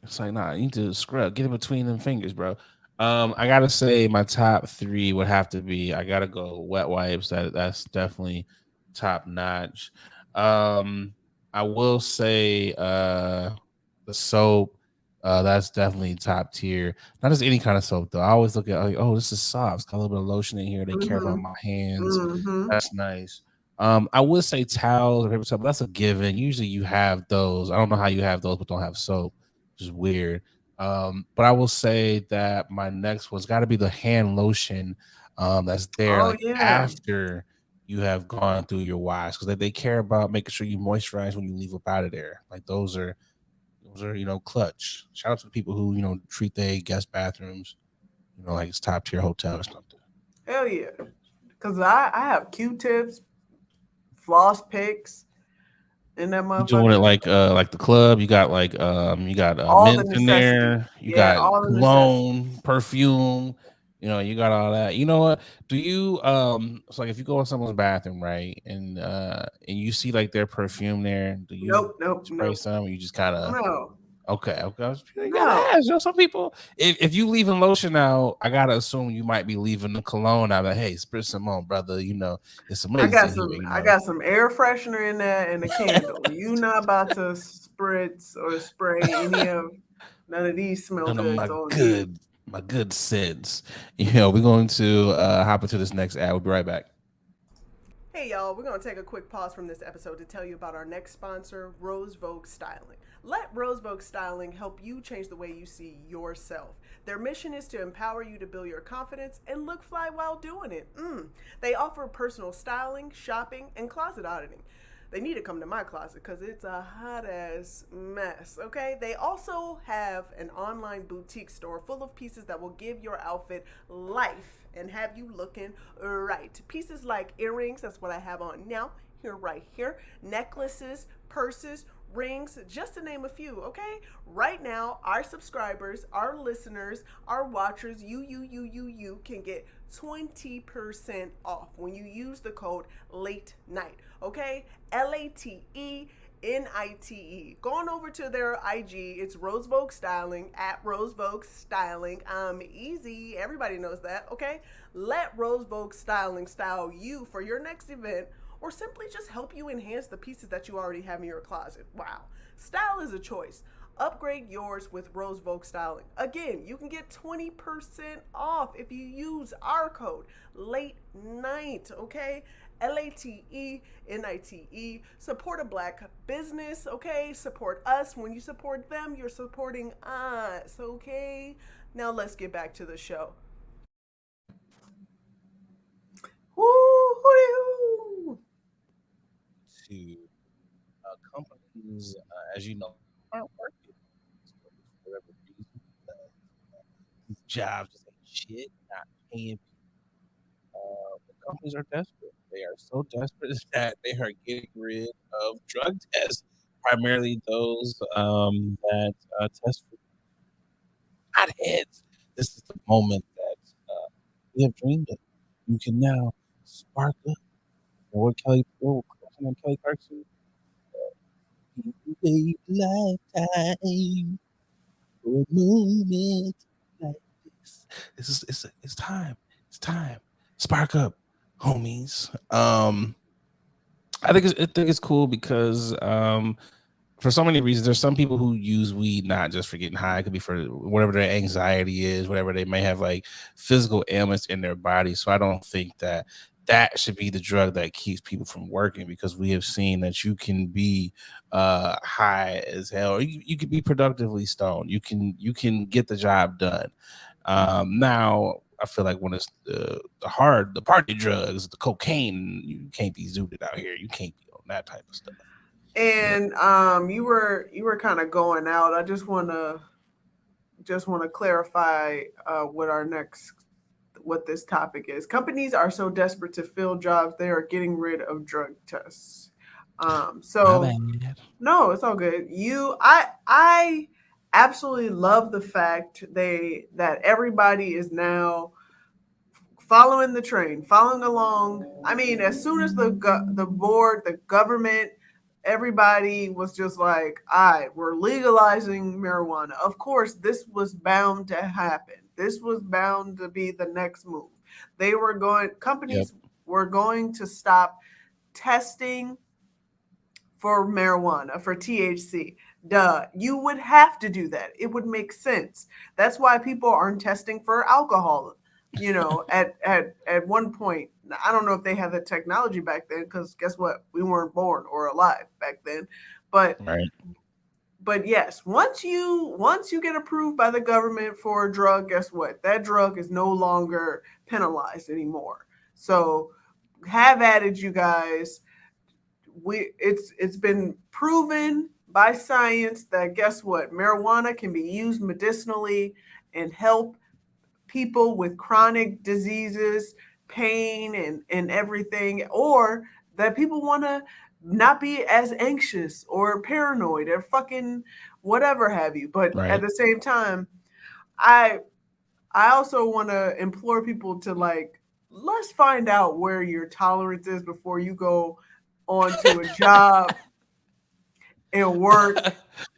it's like, nah, you need to scrub, get it between them fingers, bro. I gotta say my top three would have to be I gotta go wet wipes. That's definitely top notch. Um, I will say the soap, that's definitely top tier. Not just any kind of soap though. I always look at like, oh, this is soft. It's got a little bit of lotion in here. They care about Mm-hmm. my hands. Mm-hmm. That's nice. I would say towels or paper towel, but that's a given. Usually you have those. I don't know how you have those, but don't have soap, which is weird. But I will say that my next one's got to be the hand lotion. That's there Oh like yeah. after you have gone through your wash because they care about making sure you moisturize when you leave up out of there. Like those are clutch. Shout out to the people who treat their guest bathrooms like it's top tier hotel or something. Hell yeah. Cause I have Q-tips, floss picks in that You doing it motherfucker. like the club? You got All the mint in necessities. there. You Yeah, got all the necessities. cologne, perfume. You got all that. You know what? Do you it's like if you go in someone's bathroom, right, and you see like their perfume there, do you Nope, nope, spray nope. some? Or you just kind of No, okay. You gotta no. ask. Some people, if you leaving lotion out, I gotta assume you might be leaving the cologne out. Like, hey, spray some on, brother. It's amazing here. I got some air freshener in there and a candle. You not about to spritz or spray none of these smell None of goods on you. my good sense. We're going to hop into this next ad. We'll be right back. Hey y'all, we're going to take a quick pause from this episode to tell you about our next sponsor, Rose Vogue Styling. Let Rose Vogue Styling help you change the way you see yourself. Their mission is to empower you to build your confidence and look fly while doing it. They offer personal styling, shopping, and closet auditing. They need to come to my closet because it's a hot ass mess, okay? They also have an online boutique store full of pieces that will give your outfit life and have you looking right. Pieces like earrings, that's what I have on now, right here, necklaces, purses, rings, just to name a few, okay? Right now, our subscribers, our listeners, our watchers, you can get 20% off when you use the code late night, okay? LATENITE. Going over to their IG, it's Rose Vogue Styling at Rose Vogue Styling. Easy. Everybody knows that, okay? Let Rose Vogue Styling style you for your next event or simply just help you enhance the pieces that you already have in your closet. Wow. Style is a choice. Upgrade yours with Rose Vogue Styling. Again, you can get 20% off if you use our code late night, okay? LATENITE. Support a black business, okay? Support us. When you support them, you're supporting us, okay? Now let's get back to the show. Woo-hoo! To companies, as you know, aren't working for whatever reason. These jobs just ain't shit, not paying. The companies are desperate. They are so desperate that they are getting rid of drug tests, primarily those that test for hotheads. This is the moment that we have dreamed of. You can now spark up. What Kelly Clarkson? Wait lifetime for a moment like this. It's time. It's time. Spark up, homies. I think it's cool because for so many reasons. There's some people who use weed not just for getting high. It could be for whatever their anxiety is, whatever they may have like physical ailments in their body. So I don't think that should be the drug that keeps people from working because we have seen that you can be high as hell. Or you can be productively stoned. You can get the job done. Now I feel like when it's the party drugs, the cocaine, you can't be zooted out here. You can't be on that type of stuff. And you were kind of going out. I just want to clarify what this topic is. Companies are so desperate to fill jobs, they are getting rid of drug tests. My So bad. no, it's all good. I absolutely love the fact that everybody is now following the train, following along. I mean, as soon as the board, the government, everybody was just like, "All right, we're legalizing marijuana." Of course, this was bound to happen. This was bound to be the next move. Yep. Companies were going to stop testing for marijuana, for THC. Duh, you would have to do that. It would make sense. That's why people aren't testing for alcohol. At one point, I don't know if they had the technology back then, because guess what? We weren't born or alive back then. But Right. but yes, once you get approved by the government for a drug, guess what? That drug is no longer penalized anymore. So have at it, you guys. It's been proven by science that, guess what, marijuana can be used medicinally and help people with chronic diseases, pain, and everything, or that people want to not be as anxious or paranoid or fucking whatever have you. But at Right. the same time, I I also want to implore people to, like, let's find out where your tolerance is before you go on to a job and work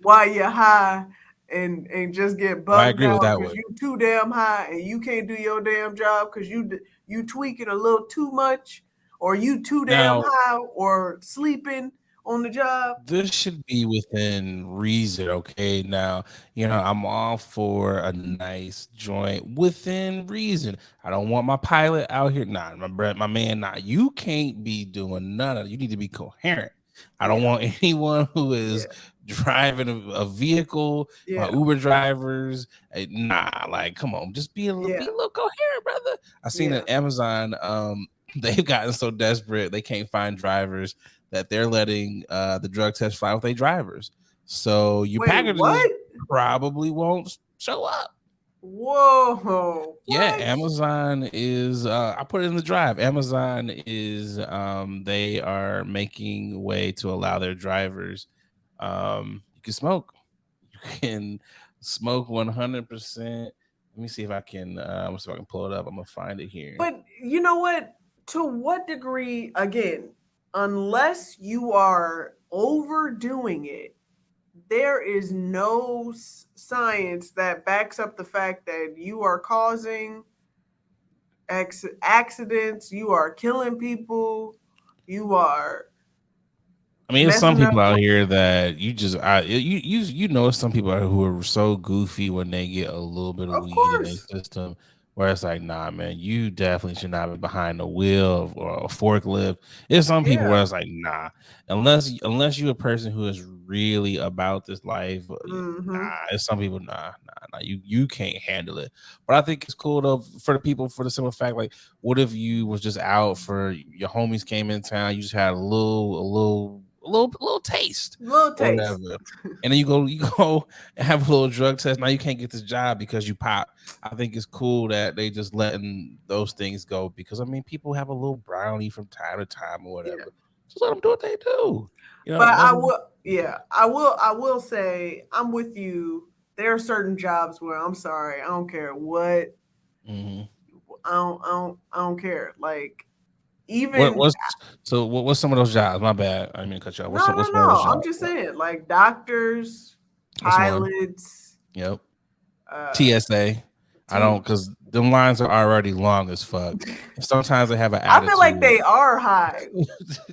while you're high and just get I bugged agree with out that because one. you too damn high and you can't do your damn job because you tweaking a little too much, or you too damn Now, high or sleeping on the job. this should be within reason, okay? Now, I'm all for a nice joint within reason. I don't want my pilot out here. Nah, my man, nah, you can't be doing none of it. You need to be coherent. I don't Yeah, want anyone who is yeah, driving a vehicle, my yeah, Uber drivers. Nah, like, come on, just be yeah, a little coherent, brother. I seen yeah. at Amazon, they've gotten so desperate they can't find drivers that they're letting the drug test fly with their drivers. So your Wait, packages what? probably won't show up. Whoa, Yeah, what? Amazon is I put it in the drive. Amazon is they are making way to allow their drivers you can smoke. You can smoke 100%. Let me see if I can let's see if I can pull it up. I'm gonna find it here. But you know what? To what degree, again, unless you are overdoing it, there is no science that backs up the fact that you are causing accidents, you are killing people, you are I mean, there's some messing up. people out here that you know some people who are so goofy when they get a little bit of Of weed in their course. system, where it's like, nah, man, you definitely should not be behind the wheel or a forklift. There's some people where Yeah. it's like, nah, unless you're a person who is really about this life, Mm-hmm. nah. There's some people, nah, you can't handle it. But I think it's cool though for the people for the simple fact, like, what if you was just out for your homies came in town, you just had a little taste Little or taste. whatever. And then you go and have a little drug test. Now you can't get this job because you pop. I think it's cool that they just letting those things go because I mean people have a little brownie from time to time or Yeah. whatever. Just let them do what they do. But Let I them. will, yeah, I will say I'm with you. There are certain jobs where I'm sorry, I don't care what, Mhm. I don't care. Like, What even what's what's some of those jobs? My bad. I didn't mean to cut you off. no, no, What's one of those no. I'm jobs? just saying, like, doctors, What's one? pilots, Yep. uh, TSA. I don't teach. because them lines are already long as fuck. And sometimes they have an I feel like attitude. they are high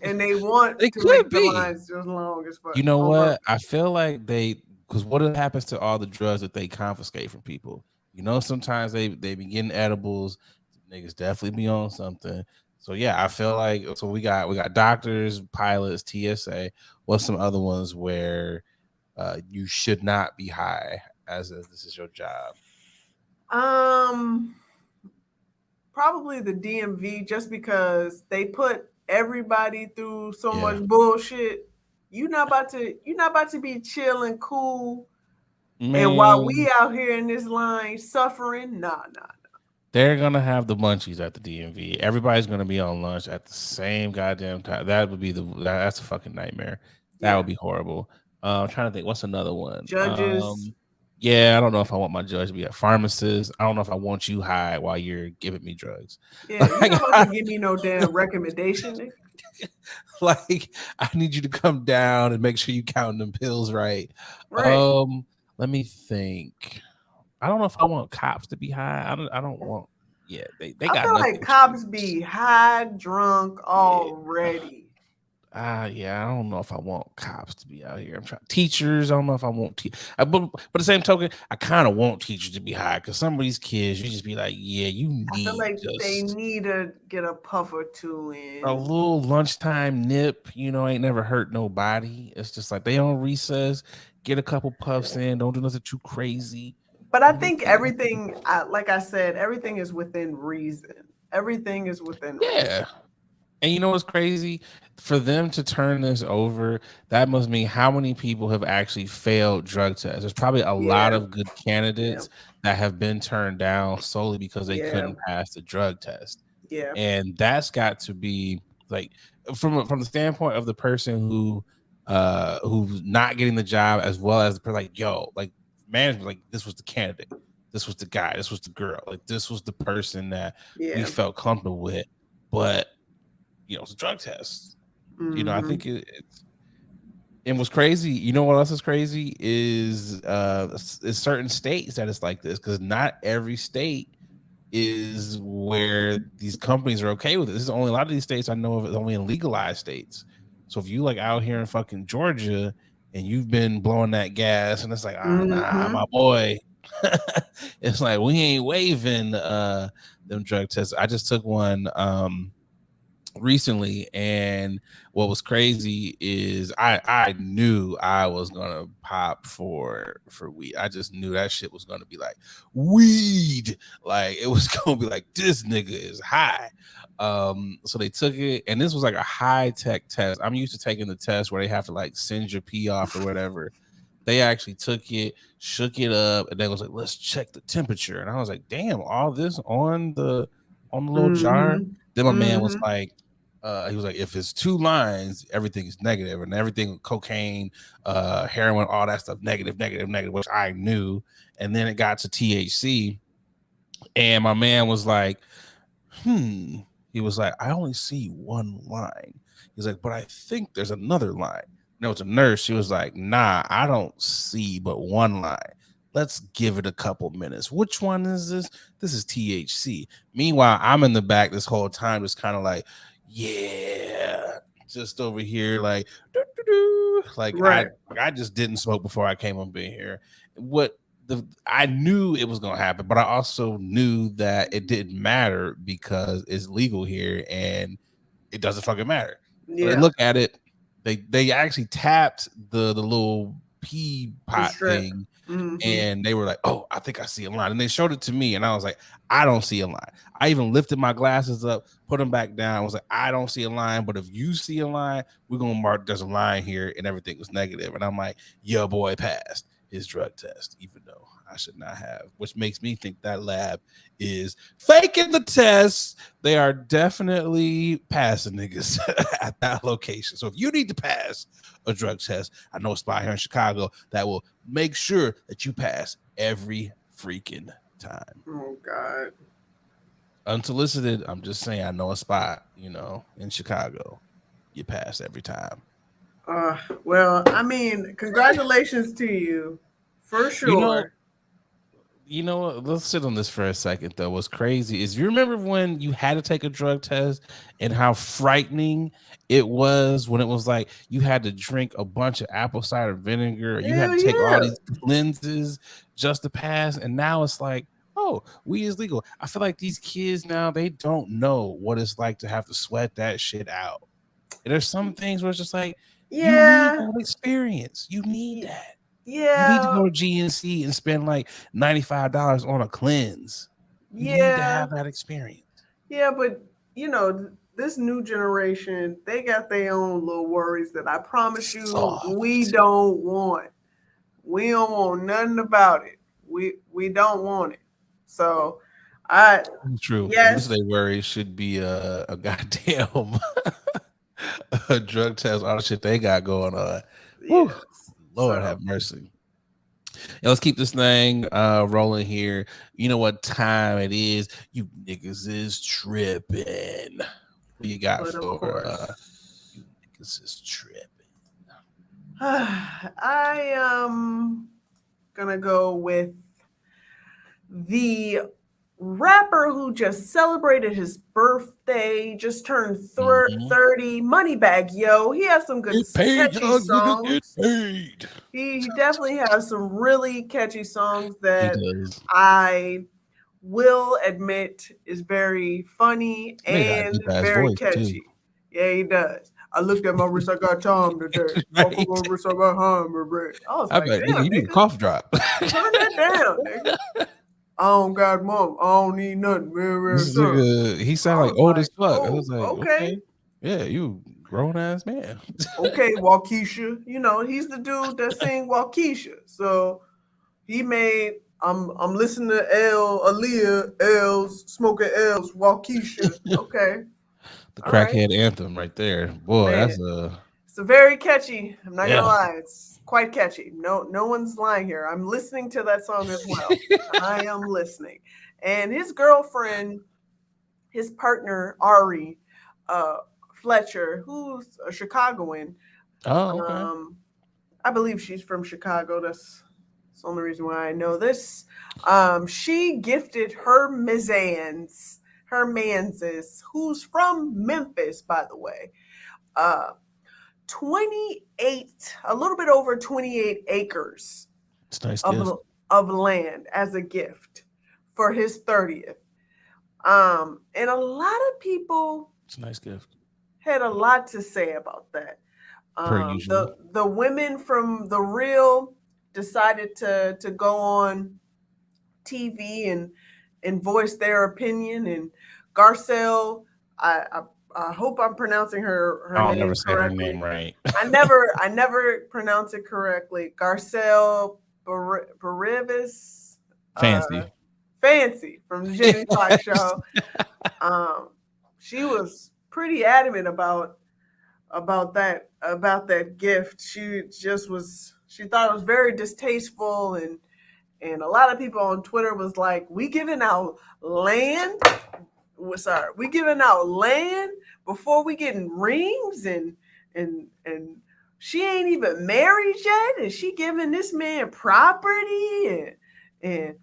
and they want They to make could the be. lines just long as fuck You know on what? purpose. I feel like because what happens to all the drugs that they confiscate from people? Sometimes they be getting edibles. Niggas definitely be on something. So yeah, I feel like so we got doctors, pilots, TSA. What's some other ones where you should not be high as if this is your job? Um, Probably the DMV, just because they put everybody through so Yeah, much bullshit. You're not about to be chilling, cool, and while man. we out here in this line suffering, nah, nah. They're gonna have the munchies at the DMV. Everybody's gonna be on lunch at the same goddamn time. That would be that's a fucking nightmare. That would be horrible. I'm trying to think. What's another one? Judges. Yeah, I don't know if I want my judge to be a pharmacist. I don't know if I want you high while you're giving me drugs. Yeah, you're not about to give me no damn recommendation. Like, I need you to come down and make sure you counting them pills right. Right. Let me think. I don't know if I want cops to be high. I don't want. Yeah, they I got feel nothing. like cops be high, drunk already. Yeah, I don't know if I want cops to be out here. I'm trying teachers. I don't know if I want but the same token, I kind of want teachers to be high because some of these kids, you just be like, yeah, you need. I feel like they need to get a puff or two in. A little lunchtime nip, ain't never hurt nobody. It's just like they on recess, get a couple puffs in, don't do nothing too crazy. But I think everything, like I said, everything is within reason. Everything is within reason. And you know what's crazy? For them to turn this over, that must mean how many people have actually failed drug tests. There's probably a lot of good candidates that have been turned down solely because they couldn't pass the drug test. Yeah. And that's got to be like from the standpoint of the person who's not getting the job, as well as the like, management, like this was the candidate, this was the guy, this was the girl, like this was the person that we felt comfortable with, but it's a drug test. I think it's and what's crazy. You know what else is crazy is certain states that it's like this, because not every state is where these companies are okay with it. This is only a lot of these states I know of, only in legalized states. So if you like out here in fucking Georgia and you've been blowing that gas and it's like, nah, my boy, it's like we ain't waiving them drug tests. I just took one recently, and what was crazy is I knew I was gonna pop for weed. I just knew that shit was gonna be like weed, like it was gonna be like this nigga is high. So they took it, and this was like a high tech test. I'm used to taking the test where they have to like send your pee off or whatever. They actually took it, shook it up, and then was like, let's check the temperature. And I was like, damn, all this on the little jar. Then my man was like, he was like, if it's 2 lines, everything is negative, and everything cocaine, heroin, all that stuff, negative, which I knew. And then it got to THC, and my man was like, he was like, I only see 1 line. He's like, but I think there's another line. No, it's a nurse. She was like, nah, I don't see but 1 line. Let's give it a couple minutes. Which one is this? This is THC. Meanwhile, I'm in the back this whole time, just kind of like, yeah, just over here, like, like I just didn't smoke before I came up in here. I knew it was gonna happen, but I also knew that it didn't matter because it's legal here and it doesn't fucking matter. So they look at it. They actually tapped the little pea pot thing, and they were like, oh, I think I see a line. And they showed it to me, and I was like, I don't see a line. I even lifted my glasses up, put them back down. I was like, I don't see a line, but if you see a line, we're gonna mark there's a line here, and everything was negative. And I'm like, your boy passed his drug test, even though I should not have, which makes me think that lab is faking the test. They are definitely passing niggas at that location. So if you need to pass a drug test, I know a spot here in Chicago that will make sure that you pass every freaking time. Oh God. Unsolicited, I'm just saying, I know a spot, in Chicago. You pass every time. Well, I mean, congratulations to you, for sure. You know what? Let's sit on this for a second, though. What's crazy is, you remember when you had to take a drug test and how frightening it was when it was like you had to drink a bunch of apple cider vinegar, or you had to take all these cleanses just to pass. And now it's like, oh, weed is legal. I feel like these kids now, they don't know what it's like to have to sweat that shit out. And there's some things where it's just like, you need that experience. You need that. Yeah. You need to go to GNC and spend like $95 on a cleanse. You need to have that experience. Yeah, but this new generation, they got their own little worries that I promise you we don't want. We don't want nothing about it. We don't want it. So True. At least Yes. they worry should be a goddamn a drug test, all the shit they got going on. Woo. Yes. Lord have mercy. Yeah, let's keep this thing rolling here. You know what time it is? You niggas is tripping. What you got But of for course, you niggas is tripping? I am gonna go with the rapper who just celebrated his birthday, just turned 30, Moneybag Yo. He has some good Get paid, catchy young niggas get songs. paid. He definitely has some really catchy songs He that does. I will admit is very funny They got a and deep ass very voice too. catchy. Yeah, he does. I looked at my wrist, I got time today. Right. Off of my wrist, I got hammer bread. I was I'm like, like, damn, nigga, you need a nigga, cough drop. turn that down, nigga. I don't got mom. I don't need nothing. This nigga, he sound like old as fuck. I was like, okay. Yeah, you grown ass man. Okay, Waukesha. You know, he's the dude that sing Waukesha. So he made I'm listening to Aaliyah, L's, smoking L's, Waukesha. Okay. The All right. crackhead anthem right there. Boy, Man. that's It's a very catchy. I'm not Yeah. gonna lie, it's quite catchy. No one's lying here. I'm listening to that song as well. I am listening. And his girlfriend, his partner, Ari Fletcher, who's a Chicagoan. Oh, okay. I believe she's from Chicago. That's the only reason why I know this. She gifted her Mizans, her Manses, who's from Memphis, by the way. 28, a little bit over 28 acres It's a nice of, gift. of land as a gift for his 30th. And a lot of people It's a nice gift. had a lot to say about that. Per usual. The women from The Real decided to go on TV and voice their opinion. And Garcelle, I hope I'm pronouncing her I'll name never say correctly. her name right. I never pronounce it correctly. Garcelle Baribas. Fancy from the Jamie Foxx show. She was pretty adamant about that gift. She thought it was very distasteful, and a lot of people on Twitter was like, we giving out land before we getting rings, and she ain't even married yet, and she giving this man property, and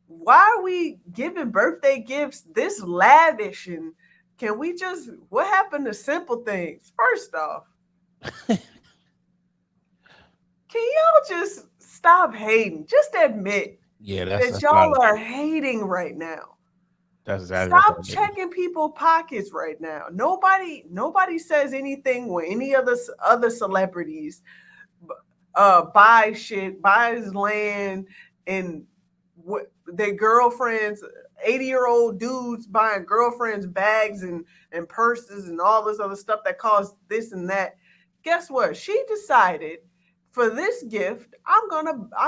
why are we giving birthday gifts this lavish? And can we just, what happened to simple things? First off, can y'all just stop hating? Just admit that y'all are hating right now. That's exactly Stop checking people's pockets right now. Nobody says anything when any other celebrities buys land, and what their girlfriends, 80-year-old dudes buying girlfriends bags and purses and all this other stuff that costs this and that. Guess what? She decided for this gift, I'm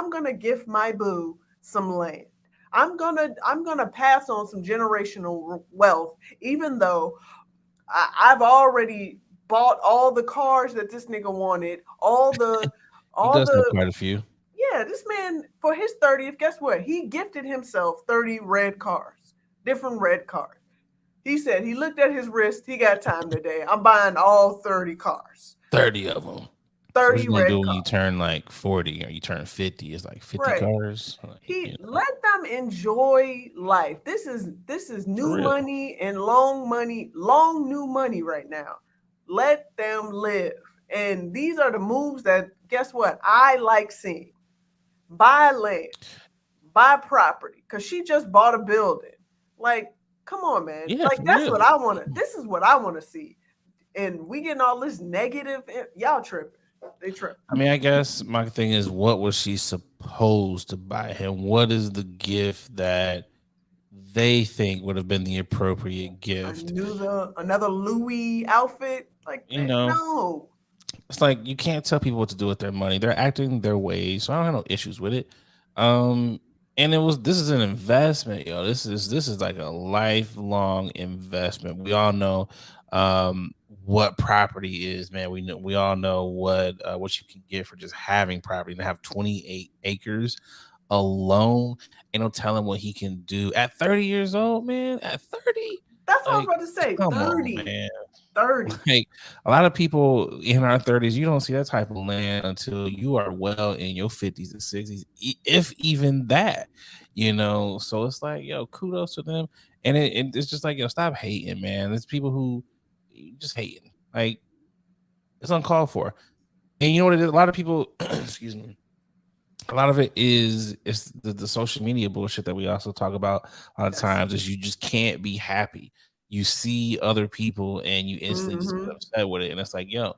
gonna gift my boo some land. I'm gonna pass on some generational wealth, even though I've already bought all the cars that this nigga wanted, He does have quite a few. Yeah, this man, for his 30th, guess what? He gifted himself 30 red cars, different red cars. He said he looked at his wrist. He got time today. I'm buying all 30 cars. 30 of them. 30 so red do cars. When you turn like 40 or you turn 50, it's like 50 cars. Like, let them enjoy life. This is new money and long new money right now. Let them live. And these are the moves that, guess what, I like seeing. Buy land, buy property, because she just bought a building. Like, come on, man. Yeah, like, that's real. What I want to, this is what I want to see. And we getting all this negative, y'all tripping. They trip. I mean, I guess my thing is, what was she supposed to buy him? What is the gift that they think would have been the appropriate gift? Another Louis outfit? Like, no. It's like you can't tell people what to do with their money. They're acting their ways, so I don't have no issues with it. And And this is an investment, yo. This is like a lifelong investment. We all know what property is, man. We all know what you can get for just having property. To have 28 acres alone, ain't no telling what he can do at 30 years old, man. At 30, That's what I was like, about to say. come on, 30. man. 30. Like a lot of people in our 30s, you don't see that type of land until you are well in your 50s and 60s, if even that, So it's like, yo, kudos to them. And it's just like, stop hating, man. It's people who just hating. Like, it's uncalled for. And you know what it is? A lot of people, excuse me, a lot of it is it's the social media bullshit that we also talk about a lot of Yes. times is you just can't be happy. You see other people and you instantly just get upset with it. And it's like, yo,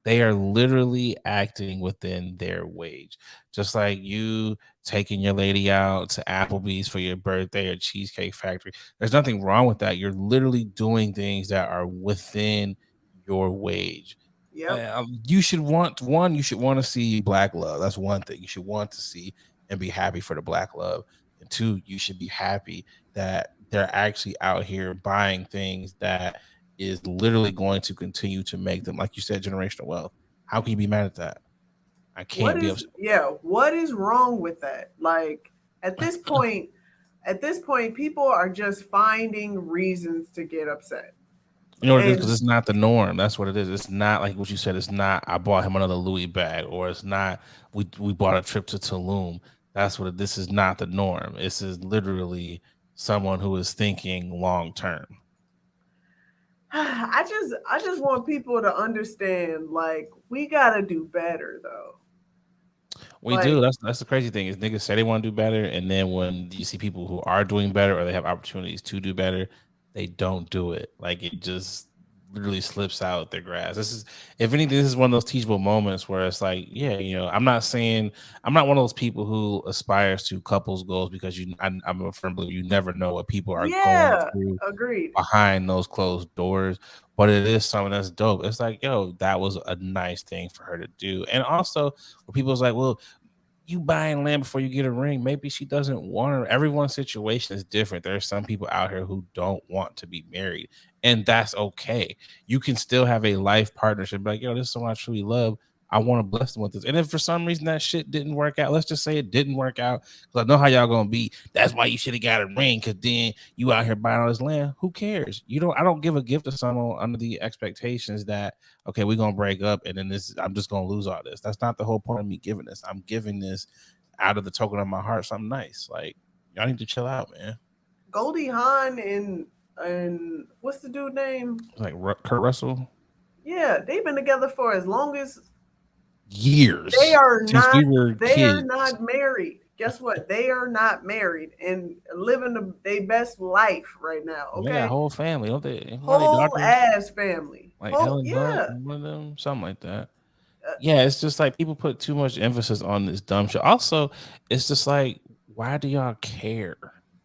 they are literally acting within their wage. Just like you taking your lady out to Applebee's for your birthday or Cheesecake Factory. There's nothing wrong with that. You're literally doing things that are within your wage. Yep. You should want to see black love. That's one thing you should want to see and be happy for the black love. And two, you should be happy that they're actually out here buying things that is literally going to continue to make them, like you said, generational wealth. How can you be mad at that? I can't be upset. What is wrong with that? Like at this point, people are just finding reasons to get upset. You know what it is? Because it's not the norm. That's what it is. It's not like what you said. It's not I bought him another Louis bag, or it's not we bought a trip to Tulum. That's what this is not the norm. This is literally someone who is thinking long term. I just want people to understand, like, we gotta do better though. We do. That's the crazy thing is niggas say they want to do better, and then when you see people who are doing better or they have opportunities to do better, they don't do it. Like it just literally slips out their grasp. If anything, this is one of those teachable moments where it's like, yeah, I'm not one of those people who aspires to couples goals because I'm a firm believer you never know what people are going Yeah, through agreed. behind those closed doors. But it is something that's dope. It's like, yo, that was a nice thing for her to do. And also, when people's like, well, you buying land before you get a ring. Maybe she doesn't want her. Everyone's situation is different. There are some people out here who don't want to be married, and that's okay. You can still have a life partnership. Like, yo, this is someone I truly love. I want to bless them with this. And if for some reason that shit didn't work out, let's just say it didn't work out. Because I know how y'all gonna be. That's why you should have got a ring. Because then you out here buying all this land. Who cares? I don't give a gift to someone under the expectations that okay, we're gonna break up and then I'm just gonna lose all this. That's not the whole point of me giving this. I'm giving this out of the token of my heart, something nice. Like y'all need to chill out, man. Goldie Hawn and what's the dude name? Like Kurt Russell. Yeah, they've been together for as long as years. They are since not. We were they kids. are not married. Guess what? They are not married and living their best life right now. Okay, They got a whole family, don't they? whole ass family. Like Helen yeah. Hunt, one of them, something like that. Yeah, it's just like people put too much emphasis on this dumb shit. Also, it's just like, why do y'all care?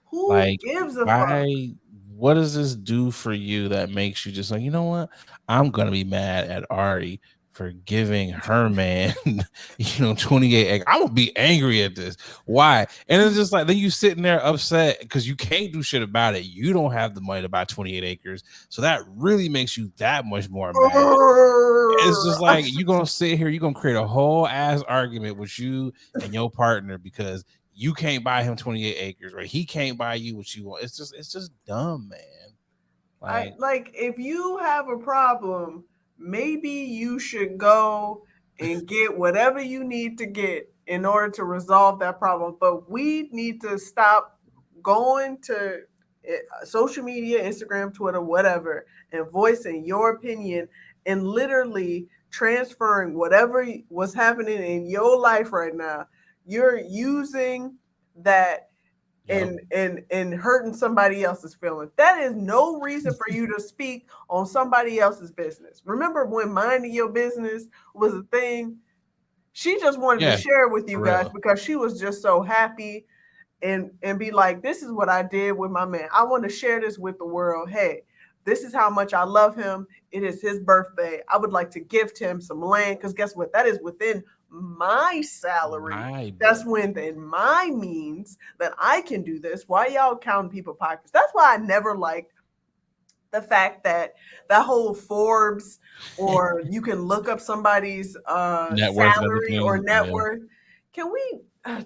Who Like, gives a fuck? why? What does this do for you that makes you just like, you know what? I'm gonna be mad at Ari for giving her man, 28 eggs. I'm gonna be angry at this. Why? And it's just like then you sitting there upset because you can't do shit about it. You don't have the money to buy 28 acres, so that really makes you that much more mad. It's just like you're gonna sit here, you're gonna create a whole ass argument with you and your partner because you can't buy him 28 acres, right? He can't buy you what you want. It's just dumb, man. Like if you have a problem, maybe you should go and get whatever you need to get in order to resolve that problem. But we need to stop going to social media, Instagram, Twitter, whatever, and voicing your opinion and literally transferring whatever was happening in your life right now. You're using that and hurting somebody else's feelings. That is no reason for you to speak on somebody else's business. Remember when minding your business was a thing? She just wanted to share with you guys because she was just so happy and be like, this is what I did with my man. I want to share this with the world. Hey, this is how much I love him. It is his birthday. I would like to gift him some land because guess what? That is within my salary. That's within my means that I can do this. Why y'all counting people's pockets? That's why I never liked the fact that whole Forbes or you can look up somebody's salary or net worth. Can we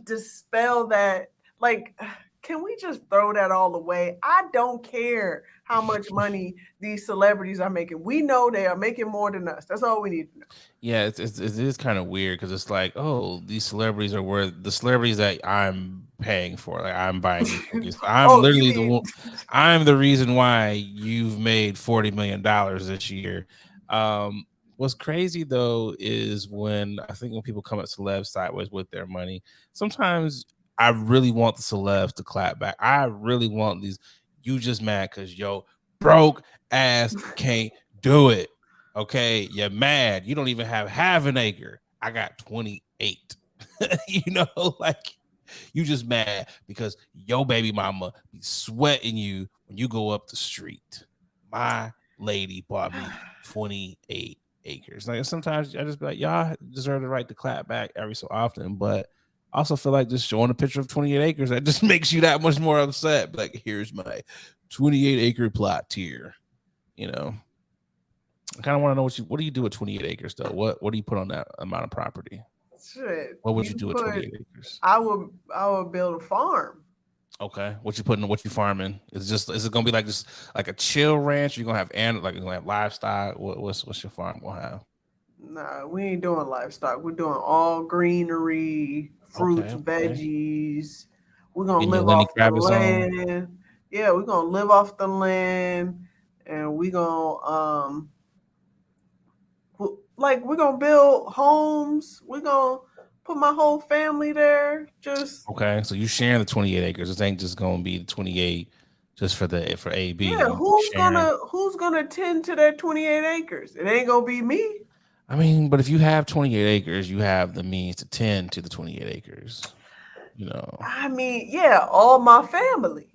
dispel that? Like, can we just throw that all away? I don't care how much money these celebrities are making. We know they are making more than us. That's all we need to know. Yeah, it is kind of weird because it's like, oh, these celebrities are worth the celebrities that I'm paying for. Like I'm buying these tickets. I'm literally the one. I'm the reason why you've made $40 million this year. What's crazy though is when I think when people come at celebs sideways with their money, sometimes I really want the celebs to clap back. I really want these. You just mad because yo broke ass can't do it. Okay, you're mad. You don't even have half an acre. I got 28. You know, like you just mad because your baby mama be sweating you when you go up the street. My lady bought me 28 acres. Like sometimes I just be like, y'all deserve the right to clap back every so often, but I also feel like just showing a picture of 28 acres that just makes you that much more upset. Like, here's my 28 acre plot here, you know. I kind of want to know what do you do with 28 acres though? What do you put on that amount of property? Shit. What would you do with 28 acres? I would build a farm. Okay. What you farming? Is it gonna be like just like a chill ranch? You're gonna have you're gonna have livestock? What's your farm gonna have? Nah, we ain't doing livestock. We're doing all greenery, fruits, veggies. We're gonna live off the land. Yeah, we're gonna live off the land, and we're gonna we're gonna build homes. We're gonna put my whole family there. Just okay. So you sharing the 28 acres. This ain't just gonna be the 28 just for AB. Yeah, who's gonna tend to that 28 acres? It ain't gonna be me. I mean, but if you have 28 acres, you have the means to tend to the 28 acres. You know. I mean, yeah, all my family.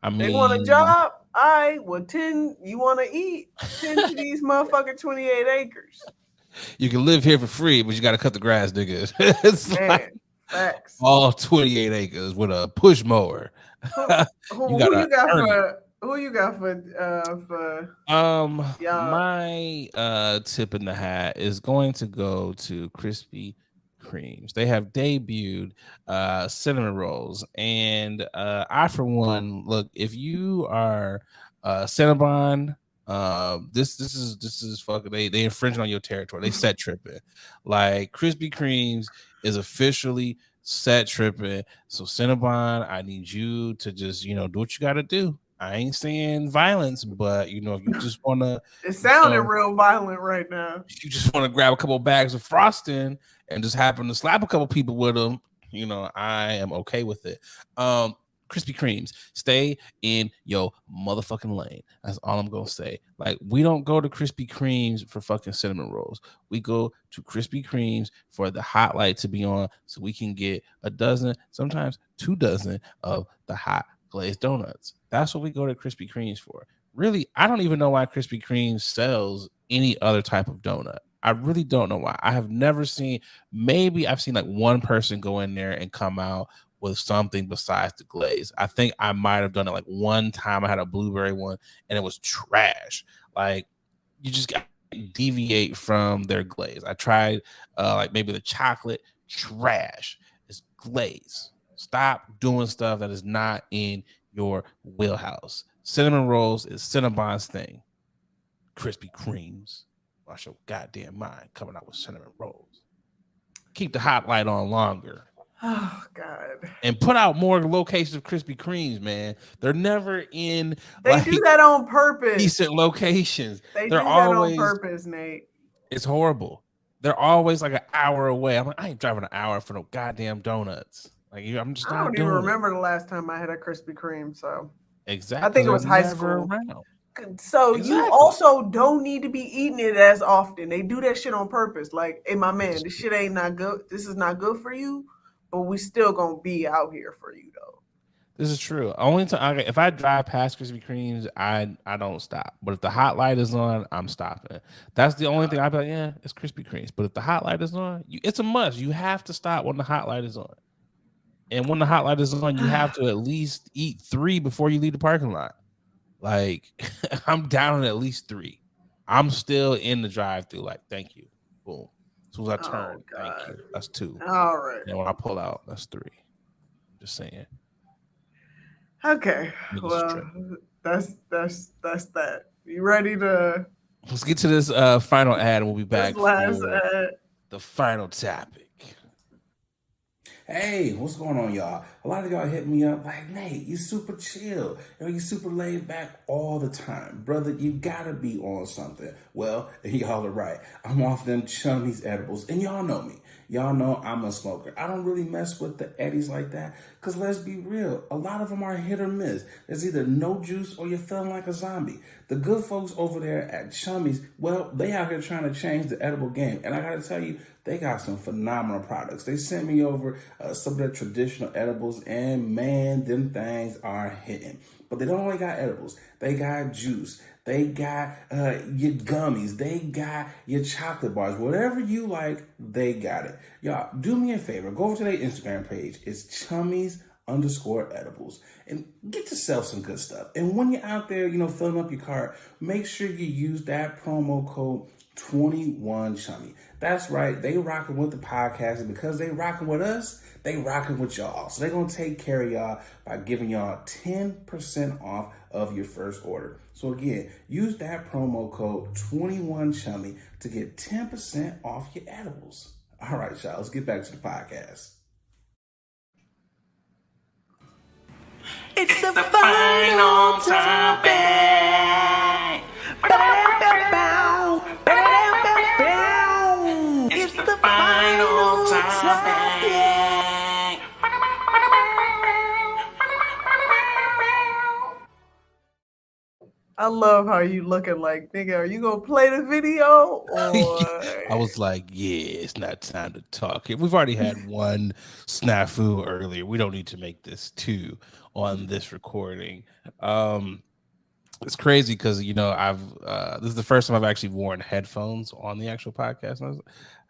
I mean, they want a job. I would tend. You want to eat? Tend to these motherfucking 28 acres. You can live here for free, but you got to cut the grass, nigga. It's man, facts. All 28 acres with a push mower. Who you got for my tip in the hat is going to go to Krispy Kremes. They have debuted cinnamon rolls, and I for one look, if you are Cinnabon, this is fucking they infringing on your territory. They set tripping. Like Krispy Kremes is officially set tripping. So Cinnabon, I need you to just do what you got to do. I ain't saying violence, but if you just want to, it sounded real violent right now. You just want to grab a couple bags of frosting and just happen to slap a couple people with them. I am okay with it. Krispy Kremes, stay in your motherfucking lane. That's all I'm gonna say. Like, we don't go to Krispy Kremes for fucking cinnamon rolls. We go to Krispy Kremes for the hot light to be on, so we can get a dozen, sometimes 2 dozen of the hot glazed donuts. That's what we go to Krispy Kremes for. Really, I don't even know why Krispy Kreme sells any other type of donut. I really don't know why. I have never seen. Maybe I've seen like one person go in there and come out with something besides the glaze. I think I might have done it like one time. I had a blueberry one and it was trash. Like, you just got to deviate from their glaze. I tried like maybe the chocolate, trash. It's glaze. Stop doing stuff that is not in your wheelhouse. Cinnamon rolls is Cinnabon's thing. Krispy Kremes, watch your goddamn mind coming out with cinnamon rolls. Keep the hot light on longer. Oh God! And put out more locations of Krispy Kremes, man. They're never in. They do that on purpose. Decent locations. They're do always, that on purpose, Nate. It's horrible. They're always like an hour away. I'm like, I ain't driving an hour for no goddamn donuts. Like, I'm just not. I don't even remember the last time I had a Krispy Kreme. So exactly, I think it was high school. So you also don't need to be eating it as often. They do that shit on purpose. Like, hey, my man, this shit ain't not good. This is not good for you. But we still gonna be out here for you though. This is true. Only time if I drive past Krispy Kremes, I don't stop. But if the hot light is on, I'm stopping. That's the only thing I'd be like, yeah, it's Krispy Kremes. But if the hot light is on, it's a must. You have to stop when the hot light is on. And when the hot light is on, you have to at least eat 3 before you leave the parking lot. Like I'm down at least 3. I'm still in the drive-through. Like, thank you. Boom. As soon as I turn, thank you. That's 2. All right. And when I pull out, that's 3. Just saying. Okay. Well, that's that. You ready to? Let's get to this final ad, and we'll be back for the final topic. Hey, what's going on, y'all? A lot of y'all hit me up like, Nate, you super chill. You super laid back all the time. Brother, you gotta be on something. Well, y'all are right. I'm off them chummies edibles, and y'all know me. Y'all know I'm a smoker. I don't really mess with the eddies like that, because let's be real, a lot of them are hit or miss. There's either no juice or you're feeling like a zombie. The good folks over there at Chummies, well, they out here trying to change the edible game. And I gotta tell you, they got some phenomenal products. They sent me over some of their traditional edibles, and man, them things are hitting. But they don't only got edibles. They got juice. They got your gummies. They got your chocolate bars. Whatever you like, they got it. Y'all, do me a favor. Go over to their Instagram page. It's Chummies_edibles. And get yourself some good stuff. And when you're out there, filling up your cart, make sure you use that promo code 21Chummy. That's right. They rocking with the podcast. And because they rocking with us, they rocking with y'all. So they're going to take care of y'all by giving y'all 10% off of your first order. So again, use that promo code 21Chummy to get 10% off your edibles. All right, y'all, let's get back to the podcast. It's the final topic. It's the final topic. I love how you looking like, nigga, are you gonna play the video? Or... I was like, yeah, it's not time to talk. We've already had one snafu earlier. We don't need to make this 2 on this recording. It's crazy because I've this is the first time I've actually worn headphones on the actual podcast. And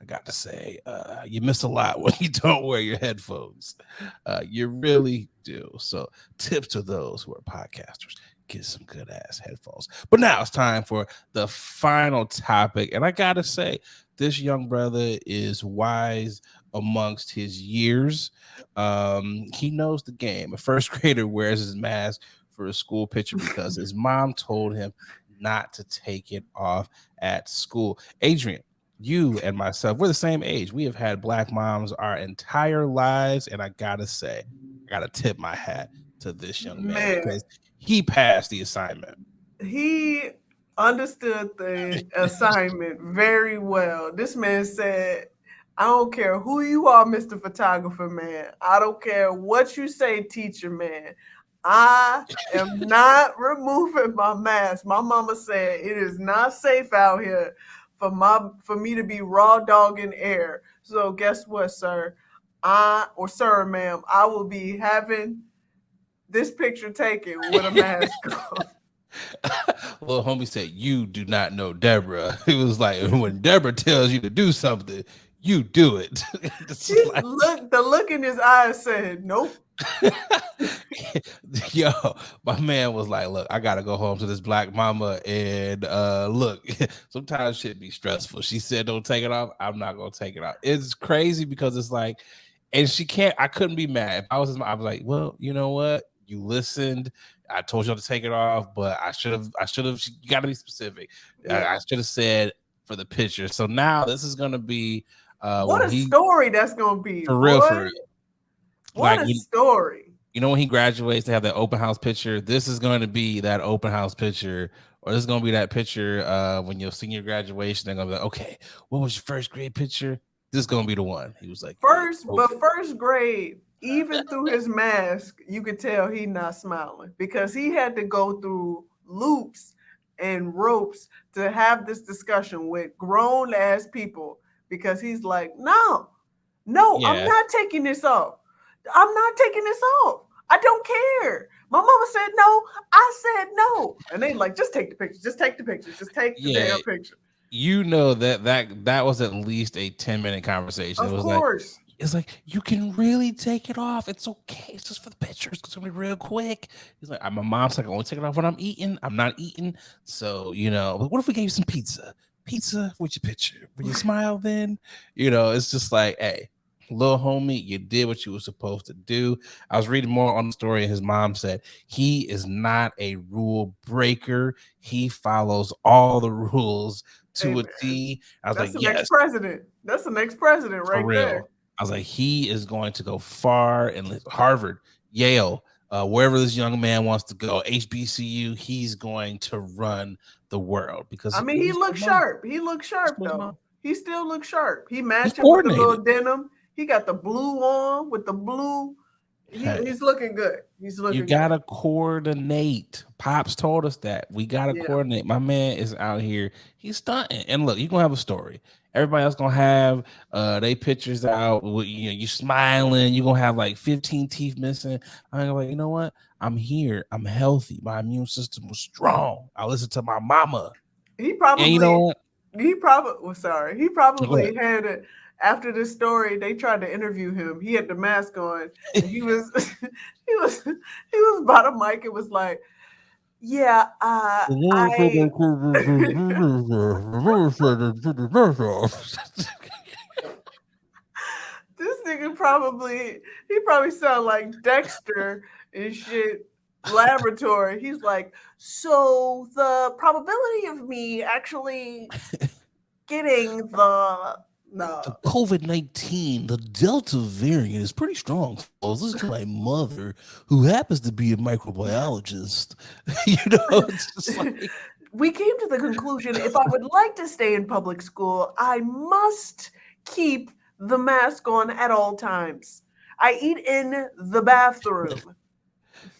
I got to say, you miss a lot when you don't wear your headphones. You really do. So tips to those who are podcasters. Get some good ass headphones. But now it's time for the final topic. And I gotta say, this young brother is wise amongst his years. He knows the game. A first grader wears his mask for a school picture because his mom told him not to take it off at school. Adrian, you and myself, we're the same age. We have had black moms our entire lives. And I gotta say, I gotta tip my hat to this young man. Because he passed the assignment. He understood the assignment very well. This man said, I don't care who you are, Mr. Photographer Man. I don't care what you say, teacher man. I am not removing my mask. My mama said it is not safe out here for me to be raw dogging air. So guess what, sir? Sir, ma'am, I will be having this picture taken with a mask on. Little homie said, you do not know Deborah. It was like, when Deborah tells you to do something, you do it. The look in his eyes said, nope. Yo, my man was like, look, I gotta go home to this black mama, and look, sometimes shit be stressful. She said don't take it off. I'm not gonna take it off. It's crazy because it's like, and I couldn't be mad. If I was his mom, I was like, well, you know what? You listened. I told you to take it off, but I should have. You got to be specific. Yeah. I should have said for the picture. So now this is gonna be what a story that's gonna be for real. For real. What a story. When he graduates, they have that open house picture. This is going to be that open house picture, or this is going to be that picture when your senior graduation. They're gonna be like, okay, what was your first grade picture? This is gonna be the one. He was like, first grade. Even through his mask, you could tell he not smiling because he had to go through loops and ropes to have this discussion with grown ass people because he's like, no, yeah. I'm not taking this off. I'm not taking this off. I don't care. My mama said no. I said no. And they like, just take the picture. Just take the picture. Just take the damn picture. You know that was at least a 10-minute conversation. Of It was course. it's like, you can really take it off. It's okay. It's just for the pictures. It's gonna be real quick. He's like, my mom's like, I only take it off when I'm eating. I'm not eating. So, but what if we gave you some pizza? Pizza with your picture. Will you smile then? It's just like, hey, little homie, you did what you were supposed to do. I was reading more on the story, and his mom said he is not a rule breaker. He follows all the rules to a T. I was That's like, the next president. That's the next president right there. I was like, he is going to go far, and Harvard, Yale, wherever this young man wants to go, HBCU, he's going to run the world. Because he looks sharp. He looks sharp though. He still looks sharp. He matching with the little denim. He got the blue on with the blue. He's looking good. You gotta coordinate. Pops told us that we gotta coordinate. My man is out here. He's stunting. And look, you're gonna have a story. Everybody else gonna have they pictures out. You smiling. You're gonna have like 15 teeth missing. I'm like, you know what? I'm here. I'm healthy. My immune system was strong. I listened to my mama. He probably. And you know what? He probably had it. After this story, they tried to interview him. He had the mask on. And he was by the mic. It was like, yeah, this nigga probably sound like Dexter and shit. Laboratory. He's like, so the probability of me actually getting the COVID-19, the Delta variant is pretty strong. This is my mother, who happens to be a microbiologist. It's just like, we came to the conclusion, if I would like to stay in public school, I must keep the mask on at all times. I eat in the bathroom.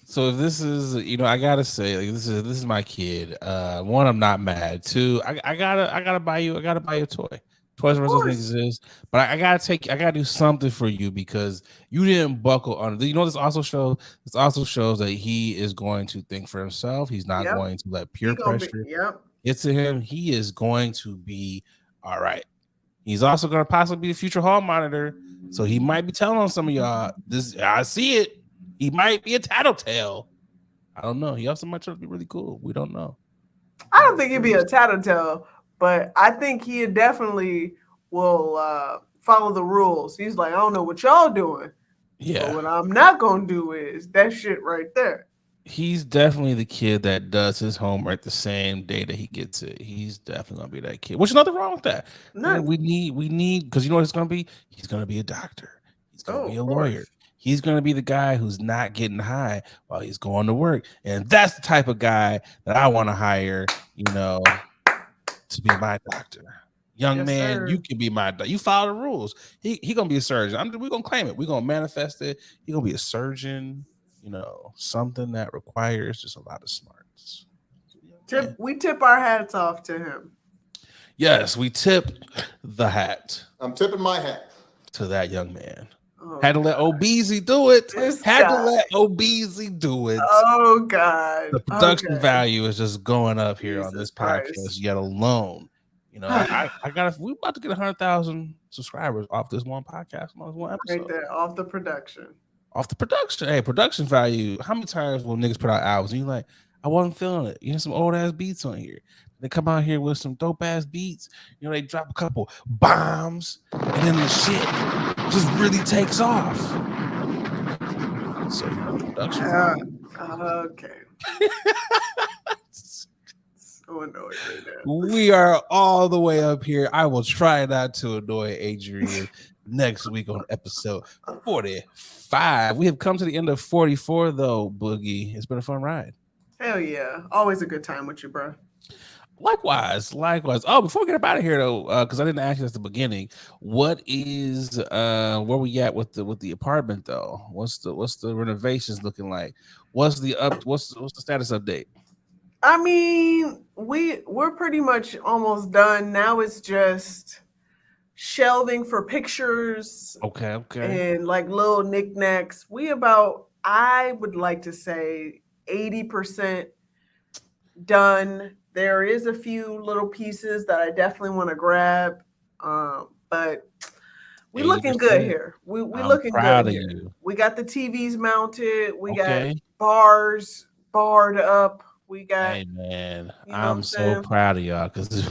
So if this is, I gotta say, like, this is my kid. One, I'm not mad. Two, I gotta buy you a toy. Toys R Us doesn't exist, but I gotta do something for you because you didn't buckle on. This also shows that he is going to think for himself. He's not going to let peer pressure get to him. He is going to be all right. He's also going to possibly be the future hall monitor, so he might be telling on some of y'all. This I see it. He might be a tattletale. I don't know. He also might try to be really cool. We don't know. I don't think he'd be a tattletale. But I think he definitely will follow the rules. He's like, I don't know what y'all doing. Yeah. But what I'm not going to do is that shit right there. He's definitely the kid that does his homework the same day that he gets it. He's definitely going to be that kid. Which is nothing wrong with that. Yeah, we need, because you know what it's going to be? He's going to be a doctor. He's going to be a lawyer. He's going to be the guy who's not getting high while he's going to work. And that's the type of guy that I want to hire, to be my doctor. Young man, sir. You can be my doctor. You follow the rules. He gonna be a surgeon. We're gonna claim it. We're gonna manifest it. He's gonna be a surgeon, something that requires just a lot of smarts. We tip our hats off to him. Yes, we tip the hat. I'm tipping my hat to that young man. Had to let Obeezy do it. Oh God! The production value is just going up here on this podcast. Yet alone, I got. We're about to get 100,000 subscribers off this one podcast, on this one episode. Right there, off the production. Hey, production value. How many times will niggas put out albums and you're like, I wasn't feeling it. You have some old ass beats on here. They come out here with some dope ass beats. They drop a couple bombs, and then the shit just really takes off. So production. Okay. So annoyed right now. We are all the way up here. I will try not to annoy Adrian next week on episode 45. We have come to the end of 44, though, Boogie. It's been a fun ride. Hell yeah. Always a good time with you, bro. Likewise. Oh, before we get up out of here though, because I didn't ask you at the beginning, what is where we at with the apartment though? What's the renovations looking like? What's the status update? I mean, we're pretty much almost done. Now it's just shelving for pictures. Okay. And like little knickknacks. We about I would like to say 80% done. There is a few little pieces that I definitely want to grab, but we looking good 80%. here. We I'm looking proud good of here. you. We got the TVs mounted. We got Okay. bars barred up. We got, Hey man, you know what I'm I'm so saying? proud of y'all because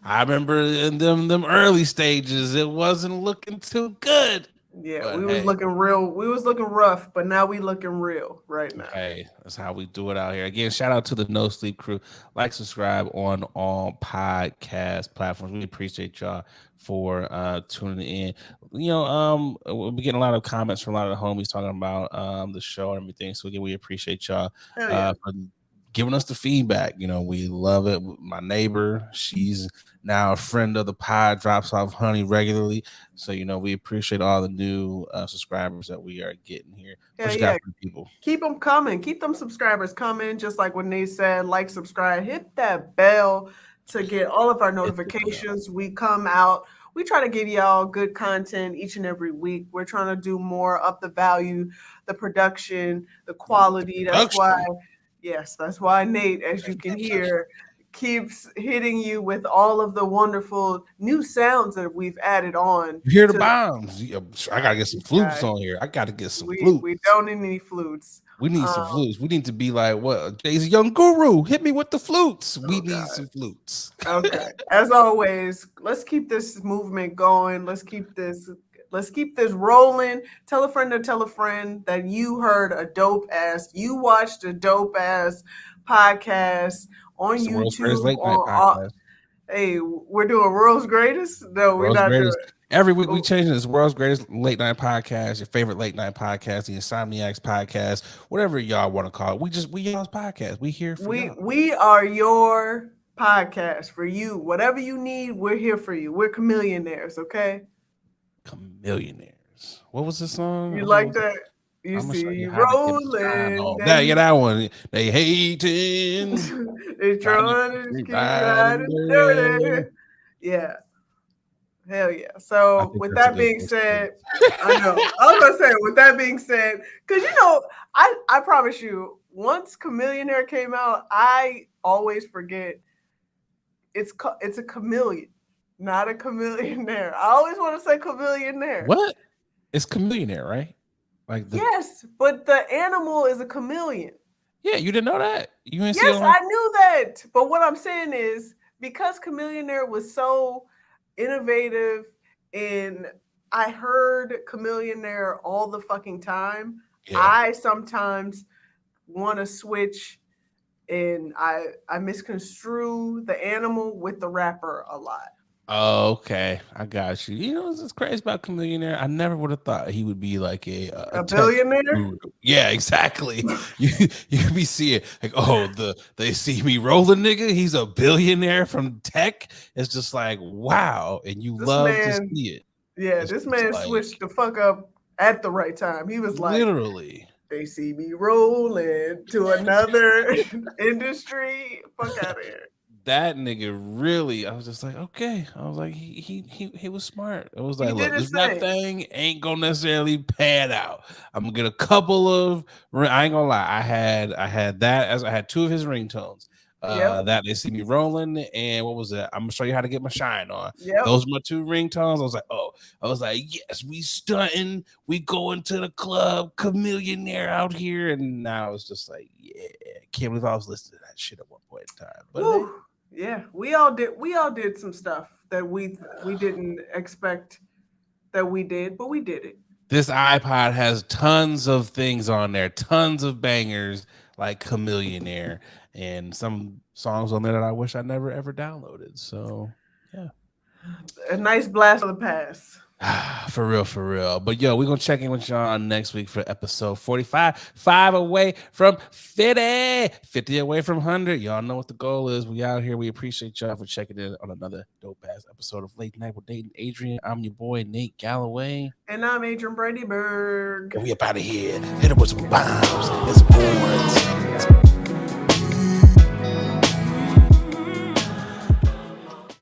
I remember in them early stages, it wasn't looking too good. Yeah, But we was hey, looking real. We was looking rough, but now we looking real right now. hey, that's how we do it out here. Again, shout out to the No Sleep Crew. Like, subscribe on all podcast platforms. We appreciate y'all for tuning in. We're getting a lot of comments from a lot of the homies talking about the show and everything. So again, we appreciate y'all Hell yeah. for giving us the feedback. We love it. My neighbor, she's now a friend of the pod, drops off honey regularly. So we appreciate all the new subscribers that we are getting here. What Hell you yeah. got for the people? Keep them coming. Keep them subscribers coming. Just like when they said, like, subscribe, hit that bell to get all of our notifications. We come out. We try to give y'all good content each and every week. We're trying to do more, up the value, the production, the quality. That's why, yes, that's why Nate, as you can hear, keeps hitting you with all of the wonderful new sounds that we've added on. You hear the to- bombs? I gotta get some flutes on here. I gotta get some flutes. We don't need any flutes. We need some flutes. We need to be like what Jay's young guru. Hit me with the flutes. We need God. some flutes. Okay. As always, let's keep this movement going. Let's keep this rolling. Tell a friend to tell a friend that you you watched a dope ass podcast on It's the world's greatest YouTube. late night podcast. Hey, we're doing world's greatest? No, we're World's not greatest. doing it. Every week we change this world's greatest late night podcast, your favorite late night podcast, the Insomniacs podcast, whatever y'all want to call it. We y'all's podcast. We here for y'all. We are your podcast for you. Whatever you need, we're here for you. We're chameleonaires, okay? Chameleonaires. What was the song? You like that? You see me rolling. That one. They hating. They trying to keep riding dirty. Yeah. Hell yeah. So with that being said, I know. I was gonna say, with that being said, because I promise you, once Chameleonaire came out, I always forget it's a chameleon, not a chameleonaire. I always want to say chameleonaire. What? It's chameleonaire, right? Yes, but the animal is a chameleon. Yeah, you didn't know that? Yes, I knew that. But what I'm saying is, because Chameleonaire was so innovative and I heard Chameleonaire all the fucking time, I sometimes want to switch and I misconstrue the animal with the rapper a lot. Oh, okay. I got you. You know what's crazy about Chameleonaire? I never would have thought he would be like a billionaire. Yeah, exactly. you be seeing like, they see me rolling, nigga. He's a billionaire from tech. It's just like, wow, and you love to see it. Yeah, this man switched the fuck up at the right time. He was like, literally, they see me rolling to another industry. Fuck out of here. That nigga really, I was just like, okay. I was like, he was smart. I was like, look, this rap thing ain't gonna necessarily pan out. I'm gonna get a couple of. I ain't gonna lie. I had that as I had two of his ringtones. That they see me rolling, and what was that? I'm gonna show you how to get my shine on. Those are my two ringtones. I was like, yes, we stunting, we going to the club, Chameleonaire out here, and now it's just like, yeah, can't believe I was listening to that shit at one point in time. But yeah, we all did some stuff that we didn't expect that we did, but we did it. This iPod has tons of things on there, tons of bangers like Chameleonaire, and some songs on there that I wish I never ever downloaded. So yeah, a nice blast of the past. For real. But yo, we're gonna check in with y'all next week for episode 45. 5 away from 50 away from 100. Y'all know what the goal is. We out here. We appreciate y'all for checking in on another dope ass episode of Late Night with Nate and Adrian. I'm your boy Nate Galloway, and I'm Adrian Bradyberg. And we up out of here. Hit it with some bombs. It's boards.